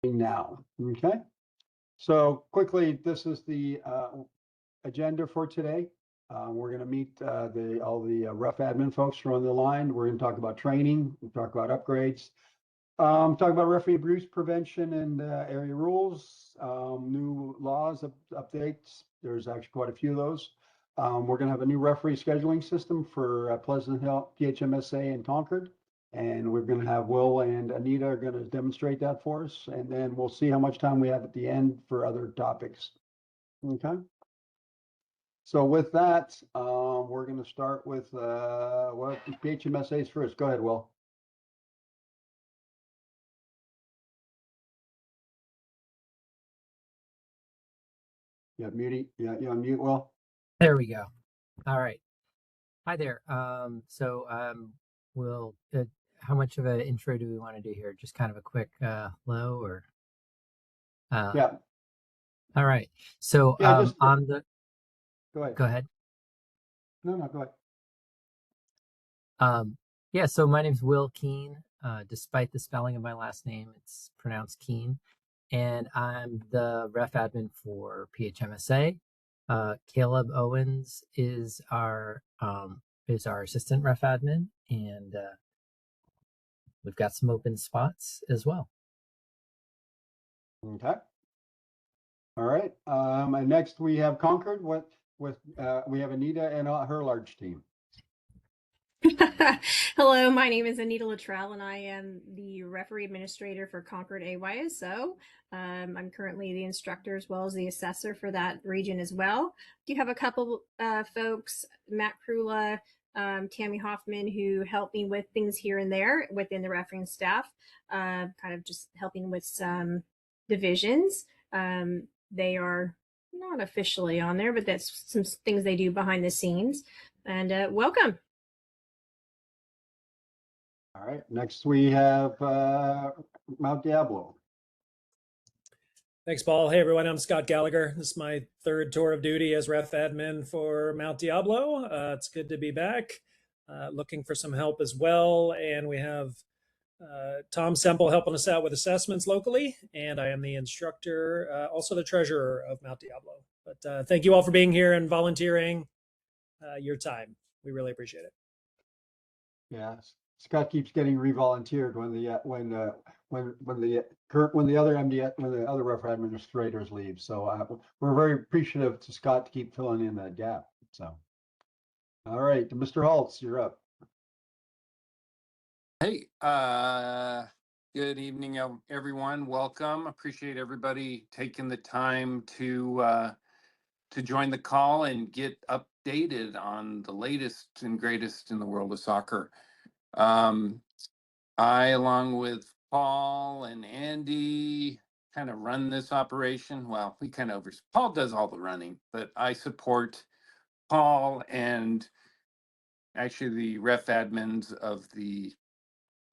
Now, okay. So quickly, this is the agenda for today. We're going to meet all the rough admin folks who are on the line. We're going to talk about training. We'll talk about upgrades. Talk about referee abuse prevention and area rules, new laws, updates. There's actually quite a few of those. We're going to have a new referee scheduling system for Pleasant Hill, PHMSA, and Concord. And we're going to have Will and Anita are going to demonstrate that for us. And then we'll see how much time we have at the end for other topics. Okay. So with that, we're going to start with what PHMSA's first. Go ahead, Will. Yeah, mute. Yeah, you on mute, Will. There we go. All right. Hi there. Will, how much of an intro do we want to do here? Just kind of a quick hello, or? Yeah. All right. So yeah, on the. Go ahead. Go ahead. No, go ahead. Yeah. So my name's Will Keene. Despite the spelling of my last name, it's pronounced Keene, and I'm the ref admin for PHMSA. Caleb Owens is our assistant ref admin, and we've got some open spots as well. Okay. All right. And next we have Concord. We have Anita and her large team. Hello, my name is Anita Luttrell, and I am the referee administrator for Concord AYSO. I'm currently the instructor as well as the assessor for that region as well. Do have a couple folks, Matt Krula, Tammy Hoffman, who help me with things here and there within the refereeing staff, kind of just helping with some divisions. They are not officially on there, but that's some things they do behind the scenes. And welcome. All right. Next we have Mount Diablo. Thanks, Paul. Hey, everyone. I'm Scott Gallagher. This is my third tour of duty as ref admin for Mount Diablo. It's good to be back. Looking for some help as well. And we have Tom Semple helping us out with assessments locally. And I am the instructor, also the treasurer of Mount Diablo. But thank you all for being here and volunteering your time. We really appreciate it. Yes. Scott keeps getting revolunteered when the other ref administrators leave. So we're very appreciative to Scott to keep filling in that gap. So, all right, Mr. Holtz, you're up. Hey, good evening, everyone. Welcome. Appreciate everybody taking the time to join the call and get updated on the latest and greatest in the world of soccer. I, along with Paul and Andy, kind of run this operation. Well, Paul does all the running, but I support Paul and actually the ref admins of the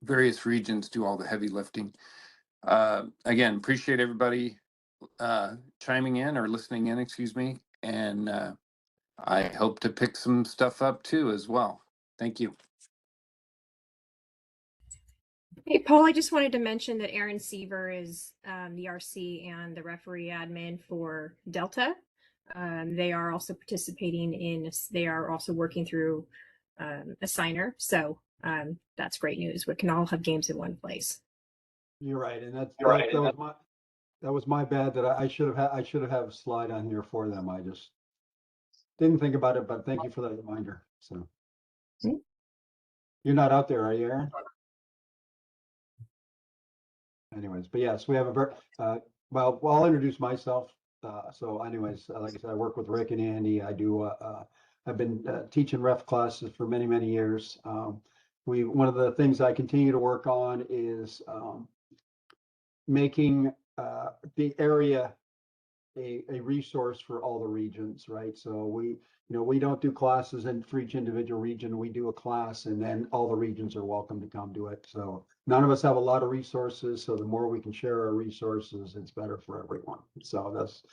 various regions do all the heavy lifting. Again, appreciate everybody chiming in or listening in, excuse me. And I hope to pick some stuff up too as well. Thank you. Hey, Paul, I just wanted to mention that Aaron Seaver is the RC and the referee admin for Delta. They are also they are also working through a signer. So that's great news. We can all have games in one place. You're right. And that was my bad that I should have had a slide on here for them. I just didn't think about it, but thank you for that reminder. So You're not out there, are you, Aaron? Anyways, but yes, we have a very, well, I'll introduce myself. So anyways, like I said, I work with Rick and Andy. I've been teaching ref classes for many, many years. One of the things I continue to work on is making the area a resource for all the regions, right? So we don't do classes for each individual region. We do a class and then all the regions are welcome to come to it. So none of us have a lot of resources. So the more we can share our resources, it's better for everyone. So that's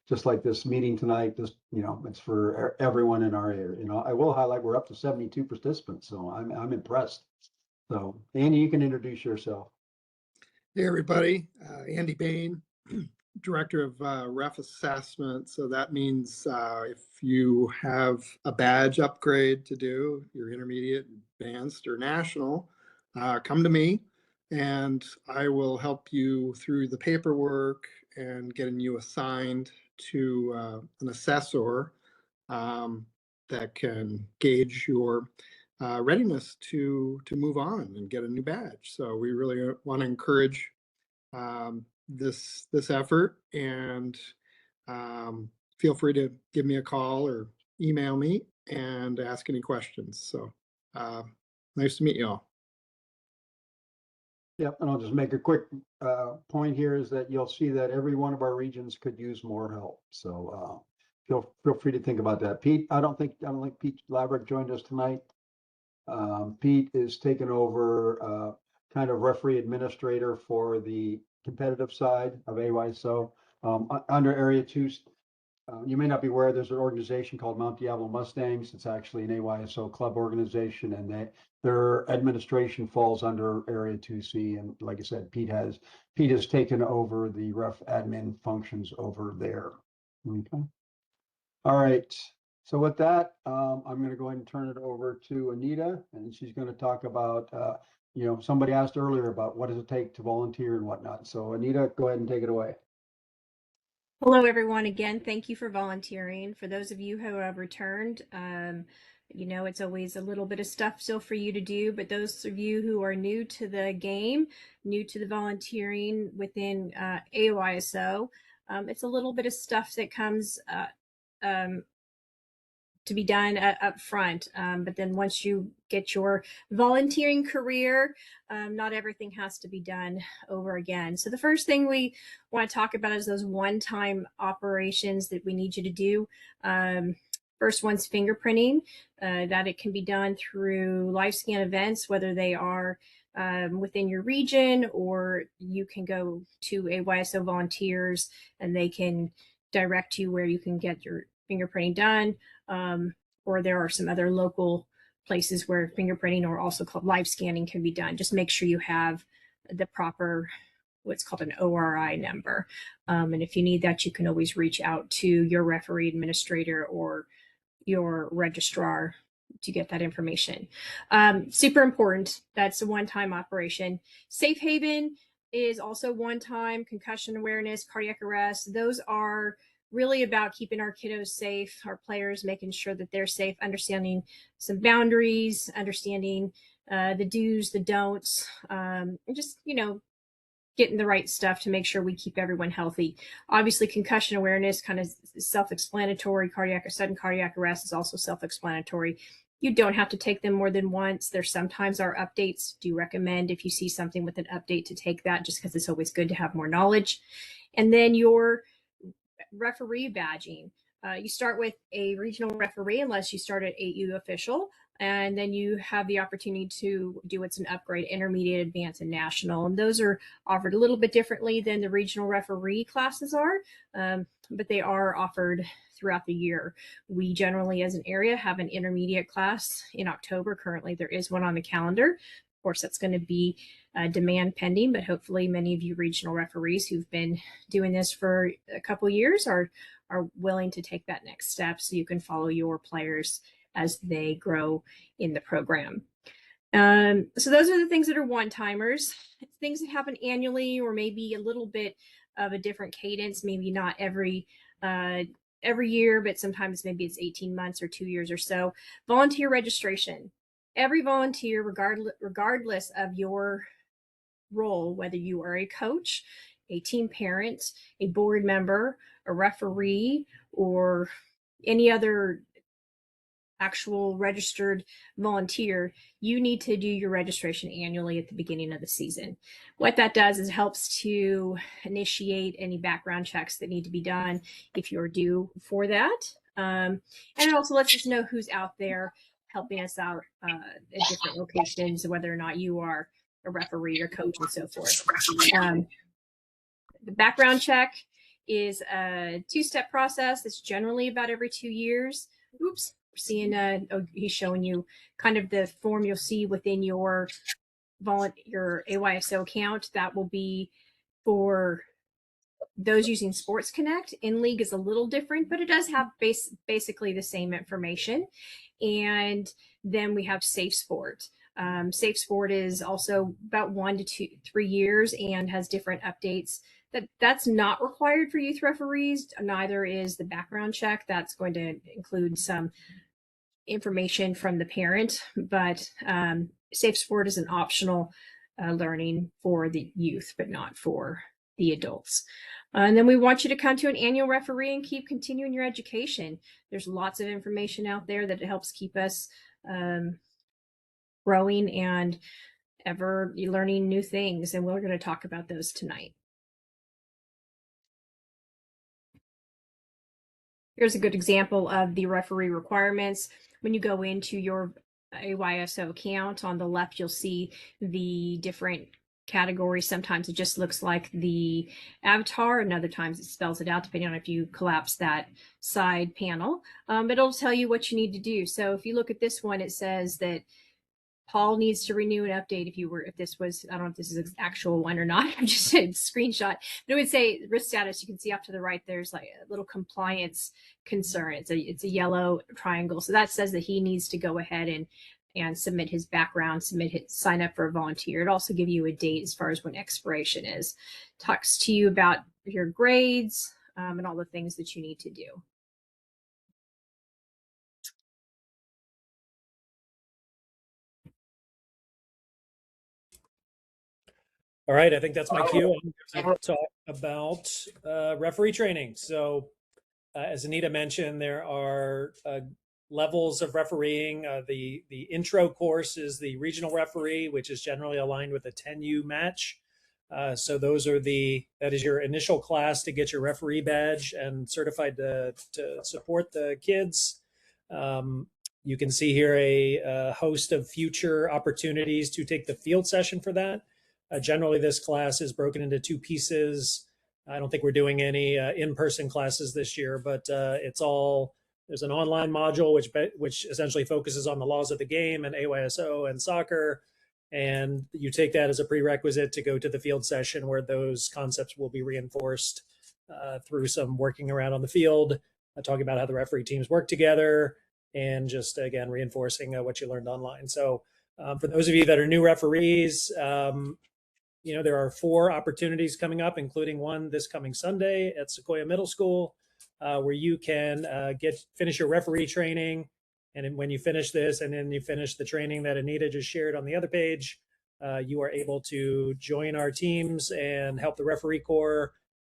just like this meeting tonight, it's for everyone in our area. I will highlight, we're up to 72 participants. So I'm impressed. So Andy, you can introduce yourself. Hey, everybody. Andy Bain, Director of Ref Assessment. So that means if you have a badge upgrade to do, your intermediate, advanced, or national, come to me and I will help you through the paperwork and getting you assigned to an assessor that can gauge your readiness to move on and get a new badge. So we really want to encourage this effort, and feel free to give me a call or email me and ask any questions. So nice to meet you all. Yep, and I'll just make a quick point here is that you'll see that every one of our regions could use more help. So feel free to think about that. Pete, I don't think Pete Labrick joined us tonight. Pete is taking over kind of referee administrator for the competitive side of AYSO. Under Area 2, you may not be aware, there's an organization called Mount Diablo Mustangs. It's actually an AYSO club organization, and their administration falls under Area 2C. And like I said, Pete has taken over the ref admin functions over there. Okay. All right. So with that, I'm going to go ahead and turn it over to Anita, and she's going to talk about, somebody asked earlier about what does it take to volunteer and whatnot. So Anita, go ahead and take it away. Hello, everyone. Again, thank you for volunteering. For those of you who have returned, it's always a little bit of stuff still for you to do, but those of you who are new to the game, new to the volunteering within AYSO, it's a little bit of stuff that comes to be done up front. But then once you get your volunteering career, not everything has to be done over again. So the first thing we want to talk about is those one-time operations that we need you to do. First one's fingerprinting, that it can be done through LifeScan events, whether they are within your region, or you can go to AYSO volunteers and they can direct you where you can get your fingerprinting done. Or there are some other local places where fingerprinting, or also called live scanning, can be done. Just make sure you have the proper, what's called an ORI number. And if you need that, you can always reach out to your referee administrator or your registrar to get that information. Super important. That's a one-time operation. Safe haven is also one-time. Concussion awareness, cardiac arrest. Those are really about keeping our kiddos safe, our players, making sure that they're safe, understanding some boundaries, understanding the do's, the don'ts, and just, getting the right stuff to make sure we keep everyone healthy. Obviously, concussion awareness, kind of self-explanatory. Sudden cardiac arrest is also self-explanatory. You don't have to take them more than once. There sometimes are updates. Do recommend, if you see something with an update, to take that, just because it's always good to have more knowledge. And then your referee badging. You start with a regional referee unless you start at 8U official, and then you have the opportunity to do what's an upgrade, intermediate, advanced, and national. And those are offered a little bit differently than the regional referee classes are, but they are offered throughout the year. We generally, as an area, have an intermediate class in October. Currently, there is one on the calendar. Of course, that's going to be demand pending, but hopefully many of you regional referees who've been doing this for a couple years are willing to take that next step, so you can follow your players as they grow in the program. So those are the things that are one-timers. Things that happen annually, or maybe a little bit of a different cadence, maybe not every year, but sometimes maybe it's 18 months or 2 years or so. Volunteer registration. Every volunteer, regardless of your role, whether you are a coach, a team parent, a board member, a referee, or any other actual registered volunteer, you need to do your registration annually at the beginning of the season. What that does is helps to initiate any background checks that need to be done if you're due for that. And it also lets us know who's out there helping us out at different locations, whether or not you are a referee or coach and so forth. The background check is a 2-step process. It's generally about every 2 years. Oops. Seeing he's showing you kind of the form you'll see within your your AYSO account. That will be for those using Sports Connect. In League is a little different, but it does have basically the same information. And then we have Safe Sport. Safe Sport is also about 1 to 3 years and has different updates. That's not required for youth referees. Neither is the background check. That's going to include some information from the parent, but Safe Sport is an optional learning for the youth, but not for the adults. And then we want you to come to an annual referee and keep continuing your education. There's lots of information out there that helps keep us growing and ever learning new things. And we're going to talk about those tonight. Here's a good example of the referee requirements. When you go into your AYSO account, on the left, you'll see the different categories. Sometimes it just looks like the avatar, and other times it spells it out depending on if you collapse that side panel. But it'll tell you what you need to do. So if you look at this one, it says that Paul needs to renew and update. If this was, I don't know if this is an actual one or not, I'm just a screenshot, but it would say risk status. You can see off to the right, there's like a little compliance concern. It's a yellow triangle. So that says that he needs to go ahead and submit his background, sign up for a volunteer. It also gives you a date as far as when expiration is. Talks to you about your grades and all the things that you need to do. All right, I think that's my cue. I'm going to talk about referee training. So as Anita mentioned, there are levels of refereeing. The intro course is the regional referee, which is generally aligned with a 10U match. So that is your initial class to get your referee badge and certified to support the kids. You can see here a host of future opportunities to take the field session for that. Generally, this class is broken into 2 pieces. I don't think we're doing any in-person classes this year, but there's an online module which essentially focuses on the laws of the game and AYSO and soccer. And you take that as a prerequisite to go to the field session, where those concepts will be reinforced through some working around on the field, talking about how the referee teams work together, and just, again, reinforcing what you learned online. So for those of you that are new referees, there are 4 opportunities coming up, including one this coming Sunday at Sequoia Middle School, where you can finish your referee training. And when you finish this, and then you finish the training that Anita just shared on the other page, you are able to join our teams and help the referee corps.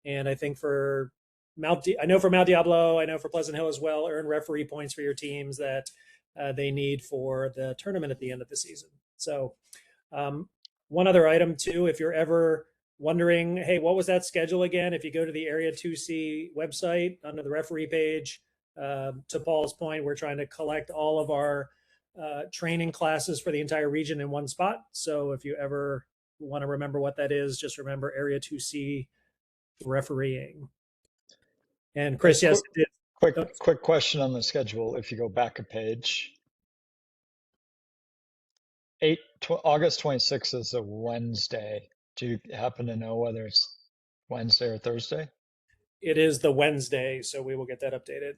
And I think for Mount Diablo, I know for Pleasant Hill as well, earn referee points for your teams that they need for the tournament at the end of the season. So one other item too, if you're ever wondering, hey, what was that schedule again? If you go to the Area 2C website under the referee page, to Paul's point, we're trying to collect all of our training classes for the entire region in one spot. So if you ever want to remember what that is, just remember Area 2C refereeing. And Chris, yes. Quick question on the schedule. If you go back a page, August 26th is a Wednesday. Do you happen to know whether it's Wednesday or Thursday? It is the Wednesday, so we will get that updated.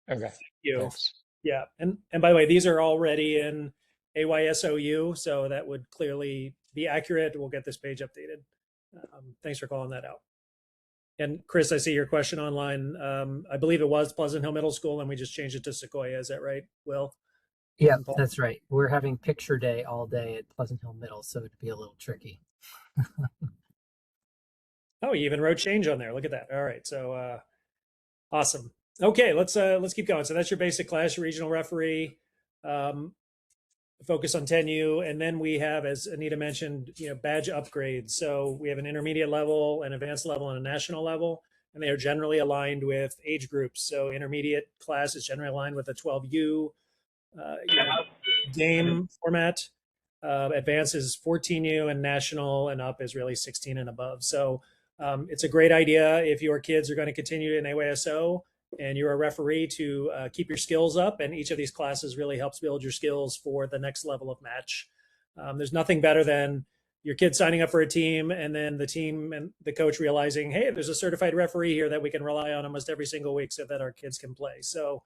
Okay. Thank you. Thanks. Yeah, and by the way, these are already in AYSOU, so that would clearly be accurate. We'll get this page updated. Thanks for calling that out. And Chris, I see your question online. I believe it was Pleasant Hill Middle School, and we just changed it to Sequoia. Is that right, Will? Yeah, that's right. We're having picture day all day at Pleasant Hill Middle, so it'd be a little tricky. Oh, you even wrote change on there. Look at that. All right, so awesome. Okay, let's keep going. So that's your basic class, your regional referee. Focus on 10U, and then we have, as Anita mentioned, badge upgrades. So we have an intermediate level, an advanced level, and a national level, and they are generally aligned with age groups. So intermediate class is generally aligned with a 12U game format. Advanced is 14U, and national and up is really 16 and above. So it's a great idea if your kids are going to continue in AYSO and you're a referee to keep your skills up. And each of these classes really helps build your skills for the next level of match. There's nothing better than your kid signing up for a team and then the team and the coach realizing, hey, there's a certified referee here that we can rely on almost every single week so that our kids can play. So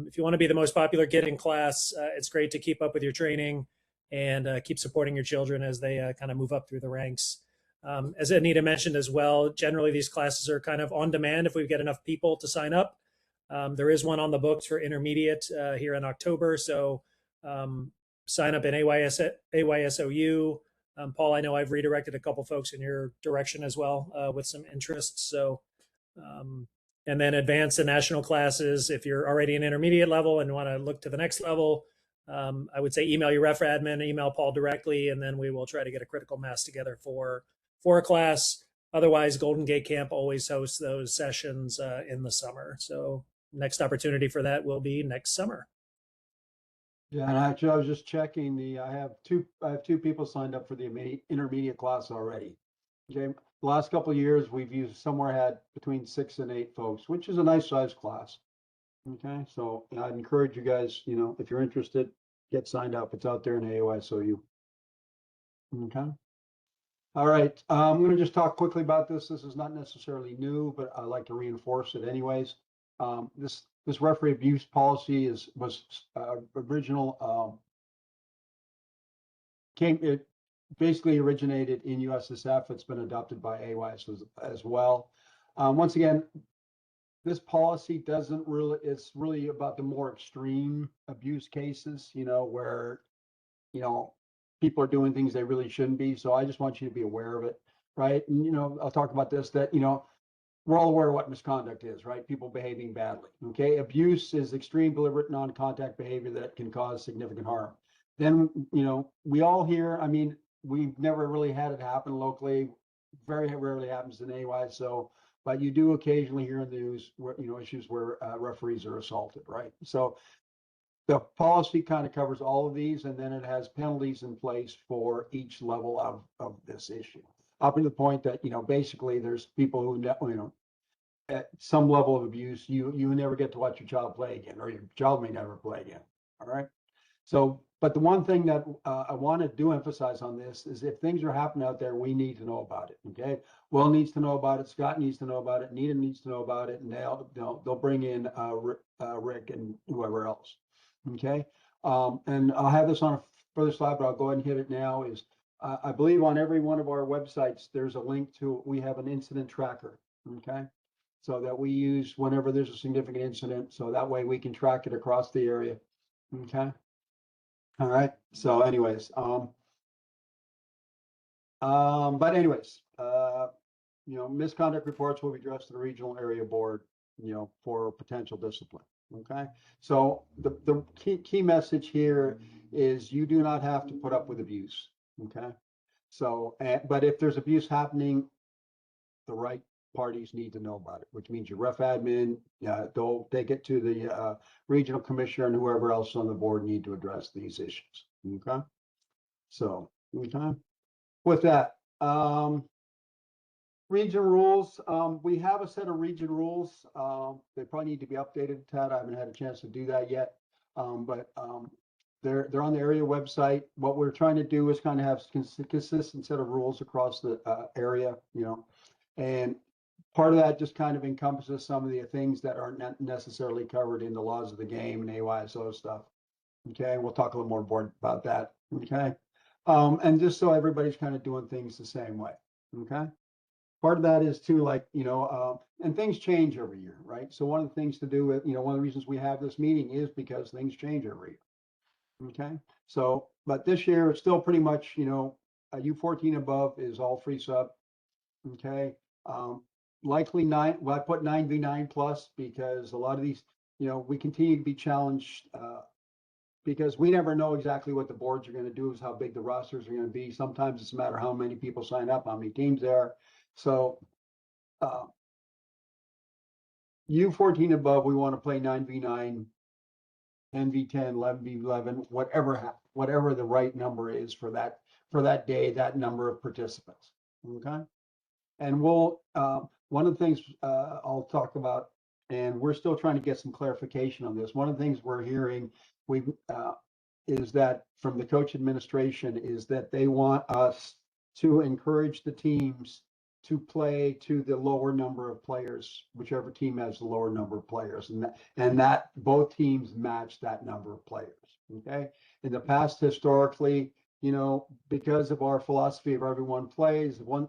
if you want to be the most popular kid in class, it's great to keep up with your training and keep supporting your children as they kind of move up through the ranks. As Anita mentioned as well, generally these classes are kind of on demand if we get enough people to sign up. There is one on the books for intermediate here in October. So sign up in AYSOU. Paul, I know I've redirected a couple folks in your direction as well with some interest. So, and then advanced and national classes. If you're already an intermediate level and want to look to the next level, I would say email your ref admin, email Paul directly, and then we will try to get a critical mass together for a class. Otherwise, Golden Gate Camp always hosts those sessions in the summer. So next opportunity for that will be next summer. Yeah, and actually, I was just checking I have two people signed up for the intermediate class already. Okay, the last couple of years we've used somewhere had between 6 and 8 folks, which is a nice size class. Okay, so I'd encourage you guys, if you're interested, get signed up. It's out there in AYSOU. Okay. All right, I'm going to just talk quickly about this. This is not necessarily new, but I like to reinforce it anyways. This referee abuse policy was original. It basically originated in USSF. It's been adopted by AYSO as well. Once again, this policy doesn't really. It's really about the more extreme abuse cases. Where people are doing things they really shouldn't be. So I just want you to be aware of it, right? And I'll talk about this. That we're all aware of what misconduct is, right? People behaving badly. Okay, abuse is extreme, deliberate, non-contact behavior that can cause significant harm. Then we all hear. I mean, we've never really had it happen locally. Very rarely happens in AYSO, but you do occasionally hear in the news where issues where referees are assaulted, right? So the policy kind of covers all of these, and then it has penalties in place for each level of this issue. Up to the point that basically there's people who at some level of abuse, you never get to watch your child play again, or your child may never play again. All right. So, but the one thing that I want to emphasize on this is if things are happening out there, we need to know about it. Okay. Will needs to know about it. Scott needs to know about it. Nita needs to know about it, and they'll bring in Rick and whoever else. Okay. And I'll have this on a further slide, but I'll go ahead and hit it now. Is I believe on every one of our websites, there's a link to, we have an incident tracker. Okay. So that we use whenever there's a significant incident. So that way we can track it across the area. Okay. All right. So anyways, but anyways, misconduct reports will be addressed to the regional area board, for potential discipline. Okay. So the key message here is you do not have to put up with abuse. Okay. So, but if there's abuse happening, the right parties need to know about it, which means your ref admin, they'll take it to the regional commissioner and whoever else on the board need to address these issues. Okay. So, okay. With that, region rules. We have a set of region rules. They probably need to be updated, Tad. I haven't had a chance to do that yet. But they're on the area website. What we're trying to do is kind of have consistent set of rules across the area, and part of that just kind of encompasses some of the things that aren't necessarily covered in the laws of the game and AYSO stuff. Okay, we'll talk a little more about that. Okay, and just so everybody's kind of doing things the same way. Okay, part of that is too, like, and things change every year, right? So one of the things to do with, one of the reasons we have this meeting is because things change every year. Okay, so but this year it's still pretty much, a U14 above is all free sub. Okay. Likely 9. Well, I put 9v9 plus because a lot of these, we continue to be challenged because we never know exactly what the boards are going to do, is how big the rosters are going to be. Sometimes it's a matter of how many people sign up, how many teams there are. So U14 above, we want to play 9v9, 10v10, 11v11, whatever the right number is for that day, that number of participants. Okay. And we'll, one of the things I'll talk about, and we're still trying to get some clarification on this. One of the things we're hearing, is that from the coach administration is that they want us to encourage the teams to play to the lower number of players, whichever team has the lower number of players, and that both teams match that number of players. Okay. In the past, historically, you know, because of our philosophy of everyone plays, if one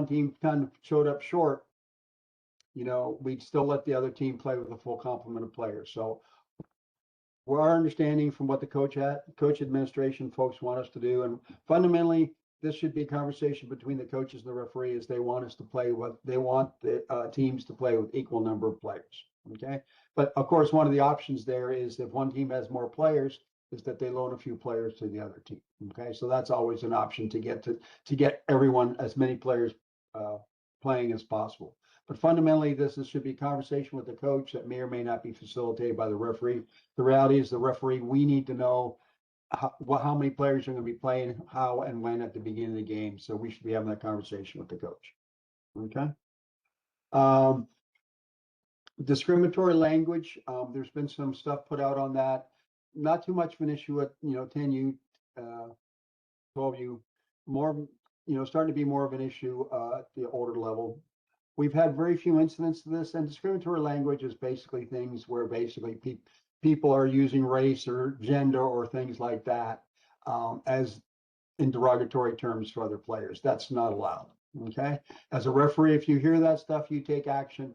team kind of showed up short, you know, we'd still let the other team play with a full complement of players. So our understanding from what the coach administration folks want us to do, and fundamentally, this should be a conversation between the coaches and the referee, is they want us to play they want the teams to play with equal number of players. Okay. But of course, one of the options there is if one team has more players, is that they loan a few players to the other team. Okay. So that's always an option to get everyone, as many players playing as possible. But fundamentally, this should be a conversation with the coach that may or may not be facilitated by the referee. The reality is the referee, we need to know how many players are going to be playing, how and when at the beginning of the game. So we should be having that conversation with the coach. Okay. Discriminatory language. There's been some stuff put out on that. Not too much of an issue at 10U, 12U. More, starting to be more of an issue at the older level. We've had very few incidents of this, and discriminatory language is basically things where basically people are using race or gender or things like that as in derogatory terms for other players. That's not allowed. Okay. As a referee, if you hear that stuff, you take action.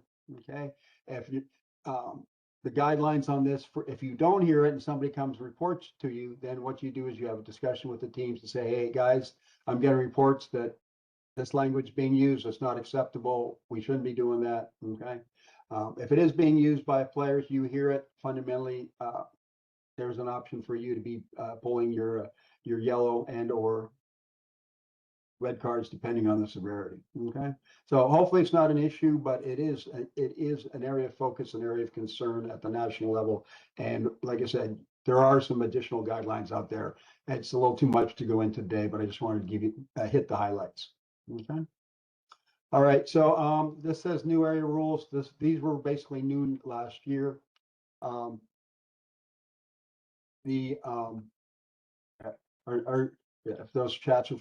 Okay. If you the guidelines on this, if you don't hear it and somebody comes and reports to you, then what you do is you have a discussion with the teams to say, hey guys, I'm getting reports that this language being used is not acceptable. We shouldn't be doing that. Okay. If it is being used by players, you hear it. Fundamentally, there's an option for you to be pulling your yellow and or red cards depending on the severity. Okay. So hopefully it's not an issue, but it is an area of focus, an area of concern at the national level. And like I said, there are some additional guidelines out there. It's a little too much to go into today, but I just wanted to give you hit the highlights. Okay. All right. So this says new area rules. These were basically new last year. If those chats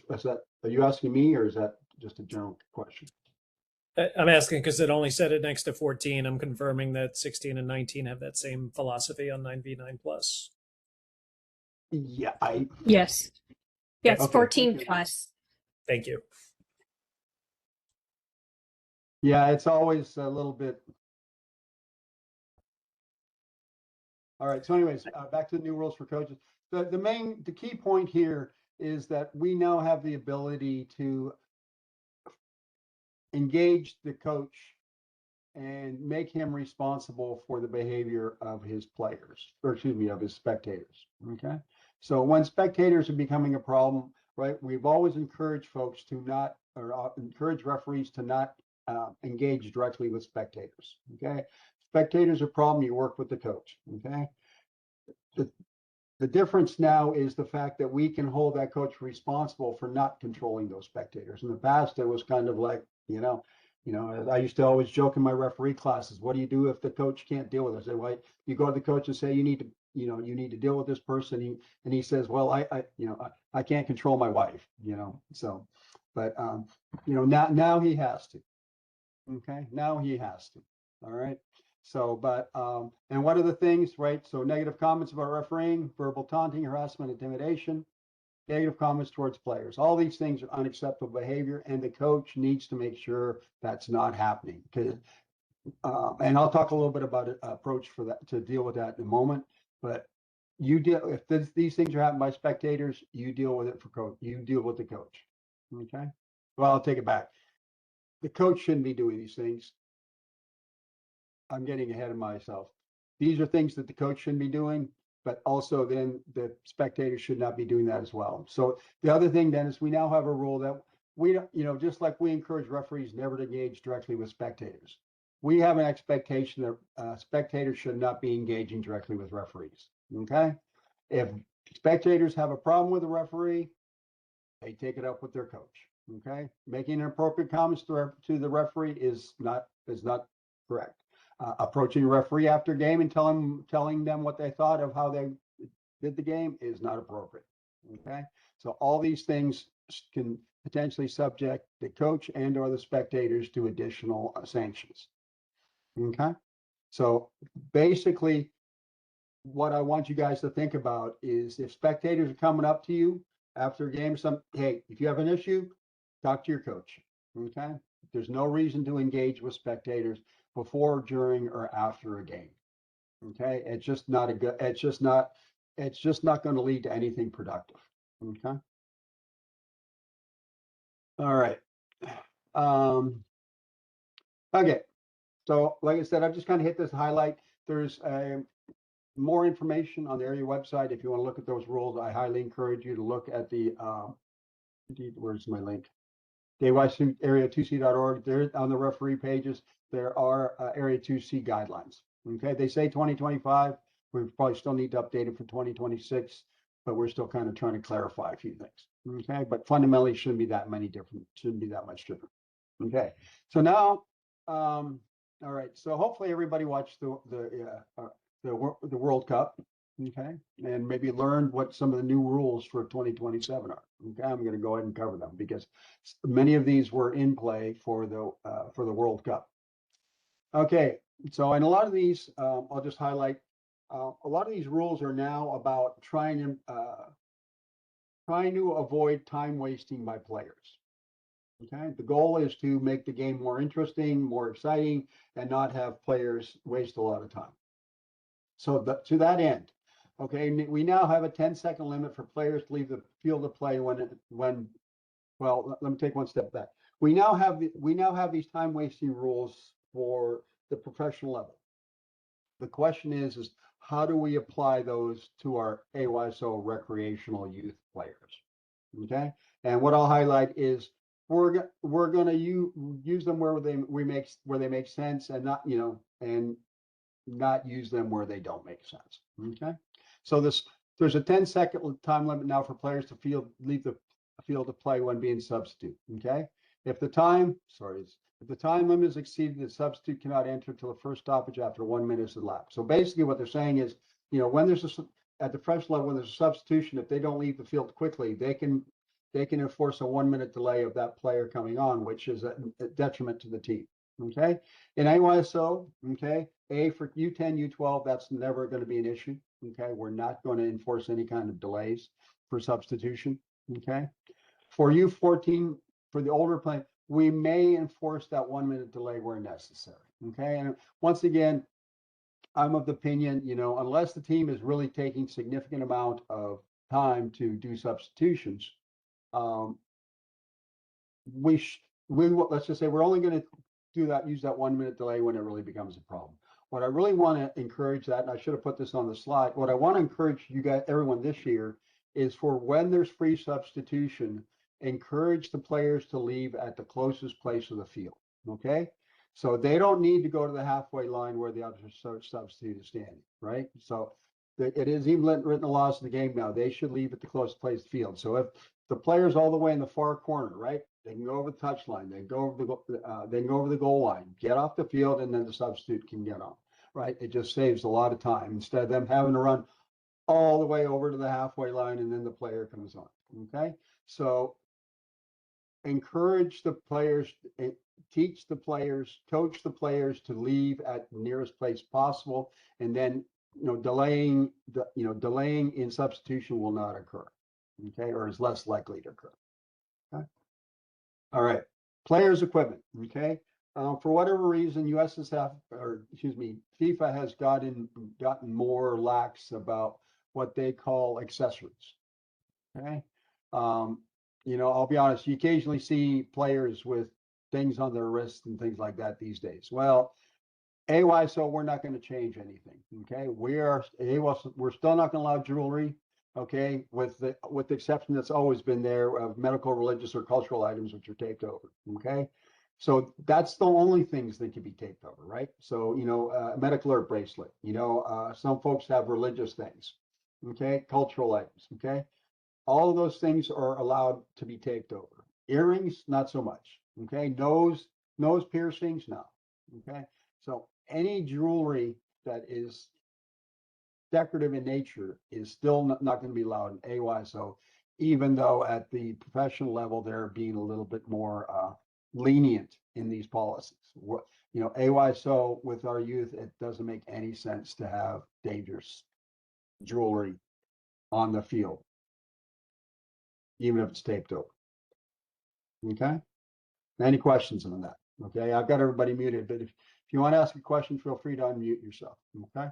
are you asking me or is that just a general question? I'm asking because it only said it next to 14. I'm confirming that 16 and 19 have that same philosophy on 9v9 plus. Yeah, Yes. Yes, Okay. 14 plus. Thank you. Yeah, it's always a little bit. All right. So anyways, back to the new rules for coaches. The key point here is that we now have the ability to engage the coach and make him responsible for the behavior of his players, or excuse me, of his spectators. Okay. So when spectators are becoming a problem, right, we've always encouraged folks to not, or encourage referees to not engage directly with spectators. Okay. Spectators are a problem, you work with the coach. Okay. The difference now is the fact that we can hold that coach responsible for not controlling those spectators. In the past, it was kind of like, I used to always joke in my referee classes, what do you do if the coach can't deal with it? I say, well, you go to the coach and say, you need to deal with this person. And he says, well, I can't control my wife, so, but, now he has to. Okay. Now he has to. All right. So, but, and what are the things, right? So negative comments about refereeing, verbal taunting, harassment, intimidation, negative comments towards players. All these things are unacceptable behavior, and the coach needs to make sure that's not happening. And I'll talk a little bit about an approach for that to deal with that in a moment. But if these things are happening by spectators, you deal with it for coach. You deal with the coach. Okay. Well, I'll take it back. The coach shouldn't be doing these things. I'm getting ahead of myself. These are things that the coach shouldn't be doing, but also then the spectators should not be doing that as well. So the other thing then is we now have a rule that we, just like we encourage referees never to engage directly with spectators, we have an expectation that spectators should not be engaging directly with referees. Okay. If spectators have a problem with a referee, they take it up with their coach. Okay. Making inappropriate comments to the referee is not correct. Approaching a referee after game and telling them what they thought of how they did the game is not appropriate. Okay, so all these things can potentially subject the coach and or the spectators to additional sanctions. Okay, so basically what I want you guys to think about is if spectators are coming up to you after a game, hey, if you have an issue, talk to your coach. Okay, there's no reason to engage with spectators before, during, or after a game. Okay, it's just not a good. It's just not going to lead to anything productive. Okay. All right. Okay. So, like I said, I've just kind of hit this highlight. There's more information on the area website. If you want to look at those rules, I highly encourage you to look at the, where's my link? The AYSO area2c.org. There on the referee pages, there are area 2C guidelines. Okay, they say 2025. We probably still need to update it for 2026, but we're still kind of trying to clarify a few things. Okay, but fundamentally shouldn't be that much different. Okay, so now, all right. So hopefully everybody watched the World Cup. Okay, and maybe learned what some of the new rules for 2027 are. Okay, I'm going to go ahead and cover them because many of these were in play for the World Cup. Okay, so in a lot of these, I'll just highlight. A lot of these rules are now about trying to avoid time wasting by players. Okay, the goal is to make the game more interesting, more exciting, and not have players waste a lot of time. So to that end, okay, we now have a 10-second limit for players to leave the field of play well, let me take one step back. We now have these time wasting rules for the professional level. The question is how do we apply those to our AYSO recreational youth players? Okay, and what I'll highlight is we're going to use them where they make sense, and not and not use them where they don't make sense. Okay, so there's a 10-second time limit now for players to leave the field to play when being substitute. Okay, if the time limit is exceeded, the substitute cannot enter until the first stoppage after 1 minute is elapsed. So basically, what they're saying is, when there's at the fresh level, when there's a substitution, if they don't leave the field quickly, they can enforce a 1 minute delay of that player coming on, which is a detriment to the team. Okay, in AYSO, okay, for U10, U12, that's never going to be an issue. Okay, we're not going to enforce any kind of delays for substitution. Okay, for U14, for the older player, we may enforce that 1 minute delay where necessary. Okay, and once again, I'm of the opinion, unless the team is really taking significant amount of time to do substitutions, let's just say we're only going to use that 1 minute delay when it really becomes a problem. What I really want to encourage that, and I should have put this on the slide, what I want to encourage you guys, everyone this year, is for when there's free substitution, encourage the players to leave at the closest place of the field. Okay, so they don't need to go to the halfway line where the other substitute is standing, right? So it is even written the laws of the game now. They should leave at the closest place of the field. So if the player's all the way in the far corner, right, they can go over the touch line, they can go over the goal line, get off the field, and then the substitute can get on, right? It just saves a lot of time instead of them having to run all the way over to the halfway line and then the player comes on. Okay, so encourage the players, teach the players, coach the players to leave at the nearest place possible, and then delaying in substitution will not occur. Okay, or is less likely to occur. Okay. All right, players' equipment. Okay, for whatever reason, FIFA has gotten more lax about what they call accessories. Okay, I'll be honest. You occasionally see players with things on their wrists and things like that these days. Well, AYSO, we're not going to change anything. Okay, we're still not going to allow jewelry. Okay, with the exception that's always been there of medical, religious, or cultural items which are taped over. Okay, so that's the only things that can be taped over, right? So medical alert bracelet. Some folks have religious things. Okay, cultural items. Okay, all of those things are allowed to be taped over. Earrings, not so much. Okay, nose piercings, no. Okay, so any jewelry that is decorative in nature is still not going to be allowed in AYSO, even though at the professional level, they're being a little bit more lenient in these policies. You know, AYSO with our youth, it doesn't make any sense to have dangerous jewelry on the field, even if it's taped over. Okay. Any questions on that? Okay, I've got everybody muted, but if you want to ask a question, feel free to unmute yourself. Okay.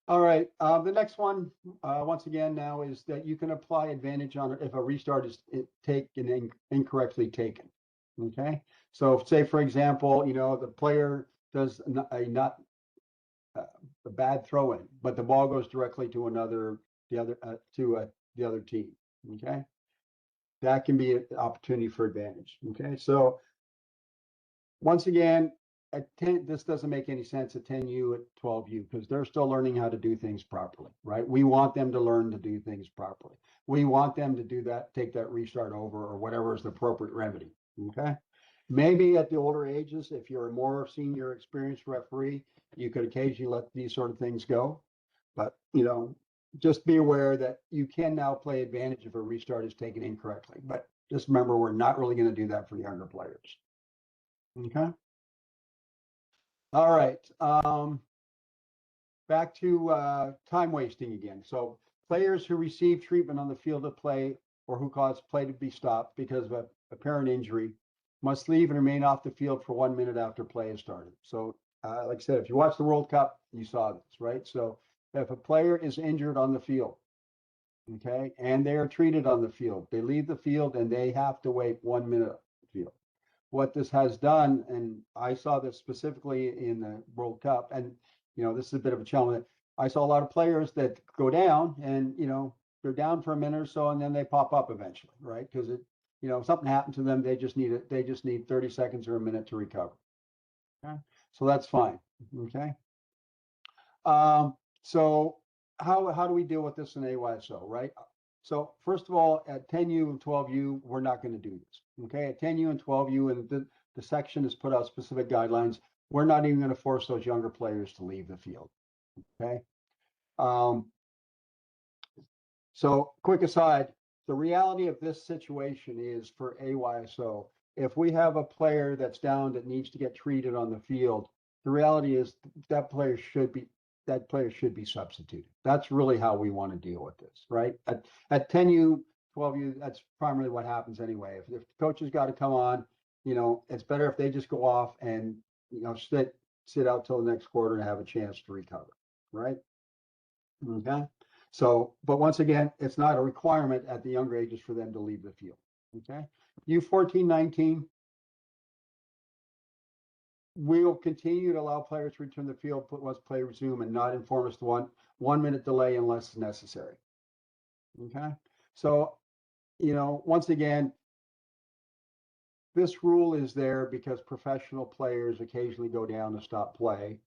All right. The next one, once again, now is that you can apply advantage on it if a restart is taken incorrectly taken. Okay. So, say for example, you know the player does a bad throw in, but the ball goes directly to the other team. Okay. That can be an opportunity for advantage. Okay. So once again, at 10, this doesn't make any sense at 10U, at 12U, because they're still learning how to do things properly, right? We want them to learn to do things properly. We want them to do that, take that restart over or whatever is the appropriate remedy. Okay. Maybe at the older ages, if you're a more senior experienced referee, you could occasionally let these sort of things go. But, you know, just be aware that you can now play advantage if a restart is taken incorrectly. But just remember, we're not really going to do that for the younger players. Okay. All right. Back to time wasting again. So players who receive treatment on the field of play or who cause play to be stopped because of a apparent injury must leave and remain off the field for 1 minute after play has started. So like I said, if you watch the World Cup, you saw this, right? So if a player is injured on the field, okay, and they are treated on the field, they leave the field and they have to wait 1 minute on the field. What this has done, and I saw this specifically in the World Cup, and you know, this is a bit of a challenge. I saw a lot of players that go down and, you know, they're down for a minute or so and then they pop up eventually, right? Because it, you know, if something happened to them, they just need 30 seconds or a minute to recover. Okay. So that's fine. Okay. So how do we deal with this in AYSO, right? So first of all, at 10U and 12U, we're not going to do this. Okay, at 10U and 12U, and the section has put out specific guidelines. We're not even going to force those younger players to leave the field. Okay. So quick aside, the reality of this situation is for AYSO, if we have a player that's down that needs to get treated on the field, the reality is that player should be substituted. That's really how we want to deal with this, right? At 10U, 12U, that's primarily what happens anyway. If the coach has got to come on, you know, it's better if they just go off and, you know, sit out till the next quarter and have a chance to recover, right? Okay. So, but once again, it's not a requirement at the younger ages for them to leave the field. Okay. U14, 19, we will continue to allow players to return to the field once play resume and not inform us to 1 minute delay unless necessary. Okay. So, you know, once again, this rule is there because professional players occasionally go down to stop play.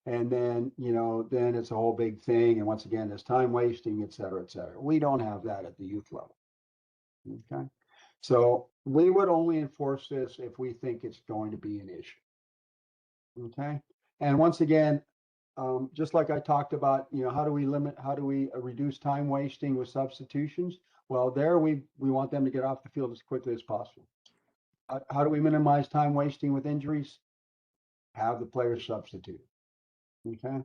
And then, you know, then it's a whole big thing. And once again, there's time wasting, et cetera, et cetera. We don't have that at the youth level. Okay. So we would only enforce this if we think it's going to be an issue. Okay. And once again, just like I talked about, you know, how do we reduce time wasting with substitutions? Well, there we want them to get off the field as quickly as possible. How do we minimize time wasting with injuries? Have the player substitute. Okay.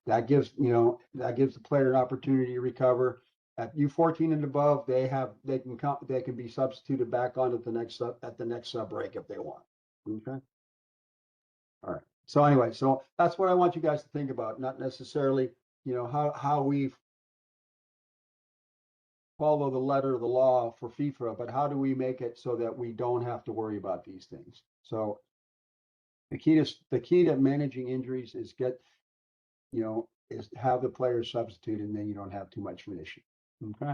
That gives the player an opportunity to recover. At U14 and above, they can be substituted back on at the next sub break if they want. Okay. All right. So anyway, so that's what I want you guys to think about, not necessarily, you know, how we follow the letter of the law for FIFA, but how do we make it so that we don't have to worry about these things? So the key to managing injuries is have the players substituted, and then you don't have too much of an issue. Okay.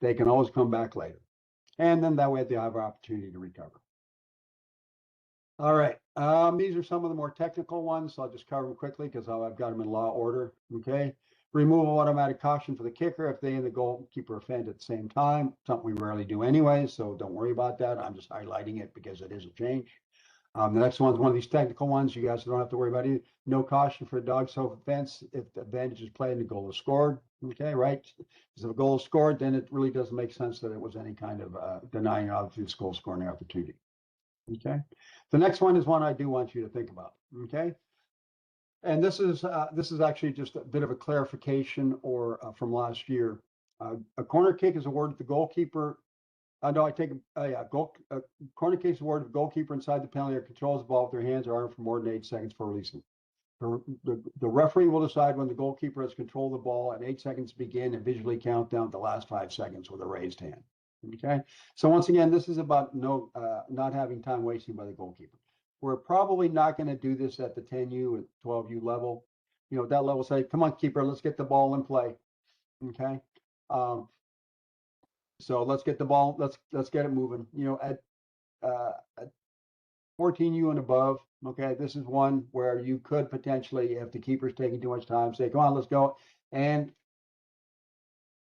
They can always come back later. And then that way they have an opportunity to recover. All right. These are some of the more technical ones. So I'll just cover them quickly because I've got them in law order. Okay. Removal automatic caution for the kicker if they and the goalkeeper offend at the same time. Something we rarely do anyway, so don't worry about that. I'm just highlighting it because it is a change. The next one's one of these technical ones. You guys don't have to worry about it. No caution for a dog self-defense if the advantage is played and the goal is scored. Okay, right? If a goal is scored, then it really doesn't make sense that it was any kind of denying obvious goal scoring opportunity. Okay. The next one is one I do want you to think about. Okay. And this is actually just a bit of a clarification or from last year. A corner kick is awarded to the goalkeeper. No, I take corner kick is awarded to the goalkeeper inside the penalty area controls the ball with their hands or arm for more than 8 seconds for releasing. The referee will decide when the goalkeeper has control of the ball and 8 seconds begin and visually count down the last 5 seconds with a raised hand. Okay. So once again, this is about not having time wasting by the goalkeeper. We're probably not going to do this at the 10U and 12U level. You know, that level say, come on, keeper, let's get the ball in play. Okay. So let's get the ball, let's get it moving. You know, at 14U and above, okay, this is one where you could potentially, if the keeper's taking too much time, say, come on, let's go. And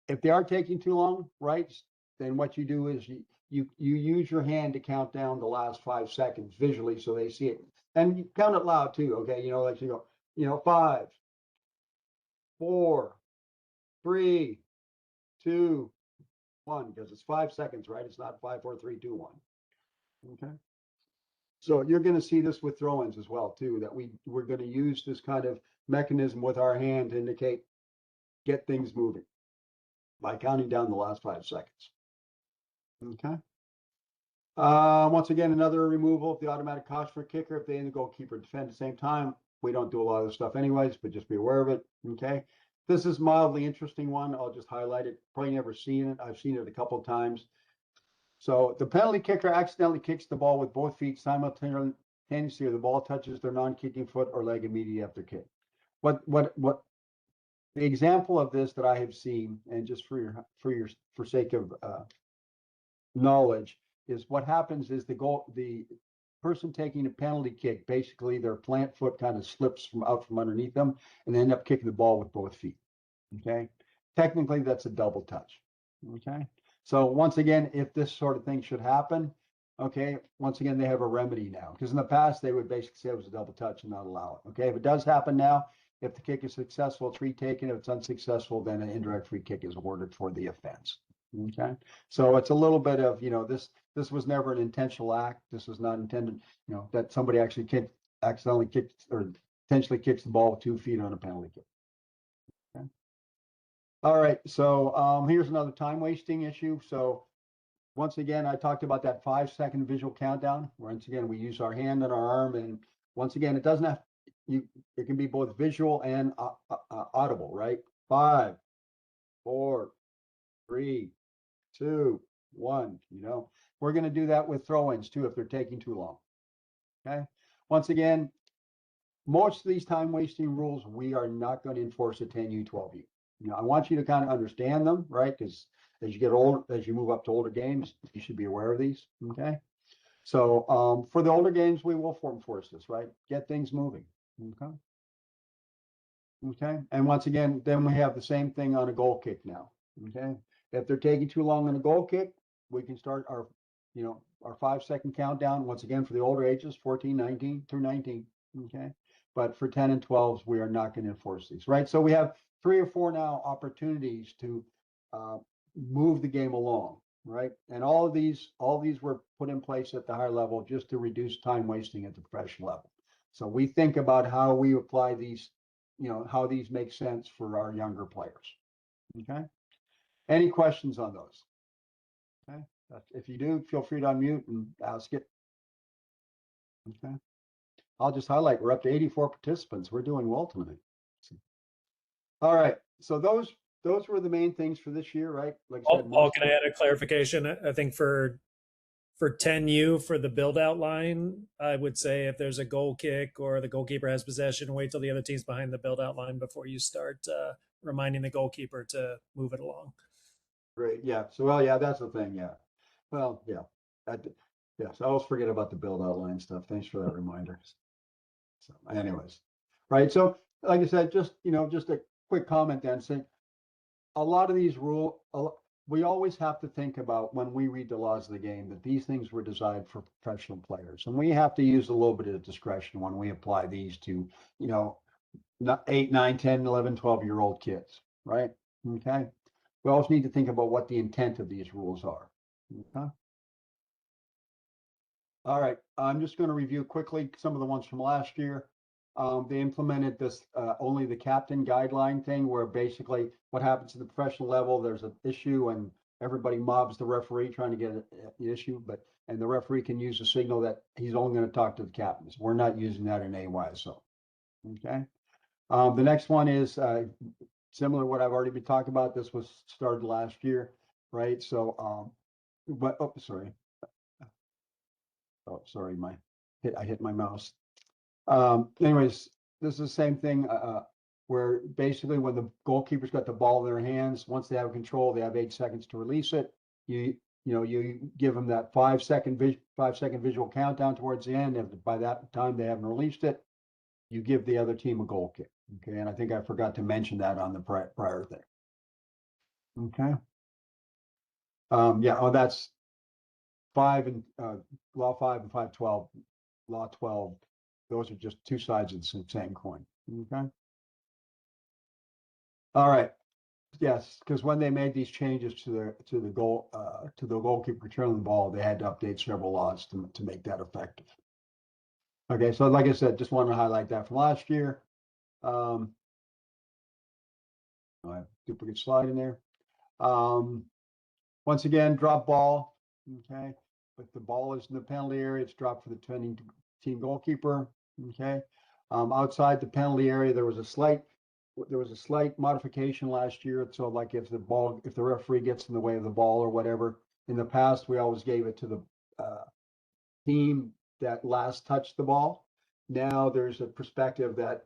if they are taking too long, right, then what you do is you use your hand to count down the last 5 seconds visually so they see it. And you count it loud too, okay? You know, like you go, you know, 5, 4, 3, 2, 1, because it's 5 seconds, right? It's not 5, 4, 3, 2, 1. Okay. So you're going to see this with throw-ins as well too, that we're going to use this kind of mechanism with our hand to indicate, get things moving by counting down the last 5 seconds. Okay. Once again, another removal of the automatic caution for kicker if they and the goalkeeper defend at the same time. We don't do a lot of this stuff anyways, but just be aware of it. Okay. This is mildly interesting one. I'll just highlight it. Probably never seen it. I've seen it a couple of times. So the penalty kicker accidentally kicks the ball with both feet simultaneously, or the ball touches their non-kicking foot or leg immediately after kick. What the example of this that I have seen, and just for sake of knowledge, is what happens is the person taking a penalty kick, basically their plant foot kind of slips out from underneath them and they end up kicking the ball with both feet. Okay. Technically that's a double touch. Okay. So once again, if this sort of thing should happen, okay, once again, they have a remedy now, because in the past they would basically say it was a double touch and not allow it. Okay. If it does happen now, if the kick is successful, it's retaken. If it's unsuccessful, then an indirect free kick is awarded for the offense. Okay. So it's a little bit of, you know, this was never an intentional act. This was not intended, you know, that somebody actually accidentally kicked or potentially kicks the ball with 2 feet on a penalty kick. Okay. All right. So here's another time wasting issue. So once again, I talked about that 5-second visual countdown. Once again, we use our hand and our arm, and once again, it doesn't have it can be both visual and audible, right? 5, 4, 3, 2, 1. You know, we're going to do that with throw-ins too if they're taking too long. Okay. Once again, most of these time wasting rules we are not going to enforce at 10U, 12U. You know, I want you to kind of understand them, right? Because as you get older, as you move up to older games, you should be aware of these. Okay. So for the older games, we will enforce this, right? Get things moving. Okay. Okay. And once again, then we have the same thing on a goal kick now. Okay. If they're taking too long on a goal kick, we can start our, you know, our 5-second countdown once again for the older ages, 14, 19 through 19. Okay. But for 10 and 12s, we are not going to enforce these, right? So we have 3 or 4 now opportunities to move the game along, right? And all these were put in place at the higher level just to reduce time wasting at the professional level. So we think about how we apply these, you know, how these make sense for our younger players. Okay. Any questions on those? Okay. If you do, feel free to unmute and ask it. Okay. I'll just highlight we're up to 84 participants. We're doing well tonight. All right. So those were the main things for this year, right? Like I said, Paul, can I add a clarification? I think for 10U, for the build out line, I would say if there's a goal kick or the goalkeeper has possession, wait till the other team's behind the build out line before you start reminding the goalkeeper to move it along. Great. Yeah. So, well, yeah, that's the thing. Yeah. Well, yeah. Yes. I always forget about the build out line stuff. Thanks for that reminder. So anyways, right. So like I said, just, you know, just a quick comment then saying a lot of these we always have to think about when we read the laws of the game that these things were designed for professional players. And we have to use a little bit of discretion when we apply these to, you know, 8, 9, 10, 11, 12-year-old kids, right? Okay. We always need to think about what the intent of these rules are. Okay. All right, I'm just going to review quickly some of the ones from last year. They implemented this only the captain guideline thing, where basically what happens at the professional level, there's an issue and everybody mobs the referee trying to get the issue, and the referee can use a signal that he's only going to talk to the captains. We're not using that in AYSO. Okay. The next one is similar to what I've already been talking about. This was started last year, right? So, but oh, sorry. Oh, sorry, I hit my mouse. Anyways, this is the same thing where basically when the goalkeeper's got the ball in their hands, once they have control, they have 8 seconds to release it. You give them that 5-second visual countdown towards the end. If by that time they haven't released it, you give the other team a goal kick. Okay, and I think I forgot to mention that on the prior thing. Okay. Yeah. Oh, that's 5 and law 5 and 512, law 12. Those are just two sides of the same coin. Okay. All right. Yes, because when they made these changes to the goalkeeper returning the ball, they had to update several laws to make that effective. Okay, so like I said, just wanted to highlight that from last year. I have a duplicate slide in there. Once again, drop ball. Okay, but the ball is in the penalty area. It's dropped for the defending team goalkeeper. Okay, outside the penalty area, there was a slight modification last year. So like if the referee gets in the way of the ball or whatever, in the past, we always gave it to the team that last touched the ball. Now there's a perspective that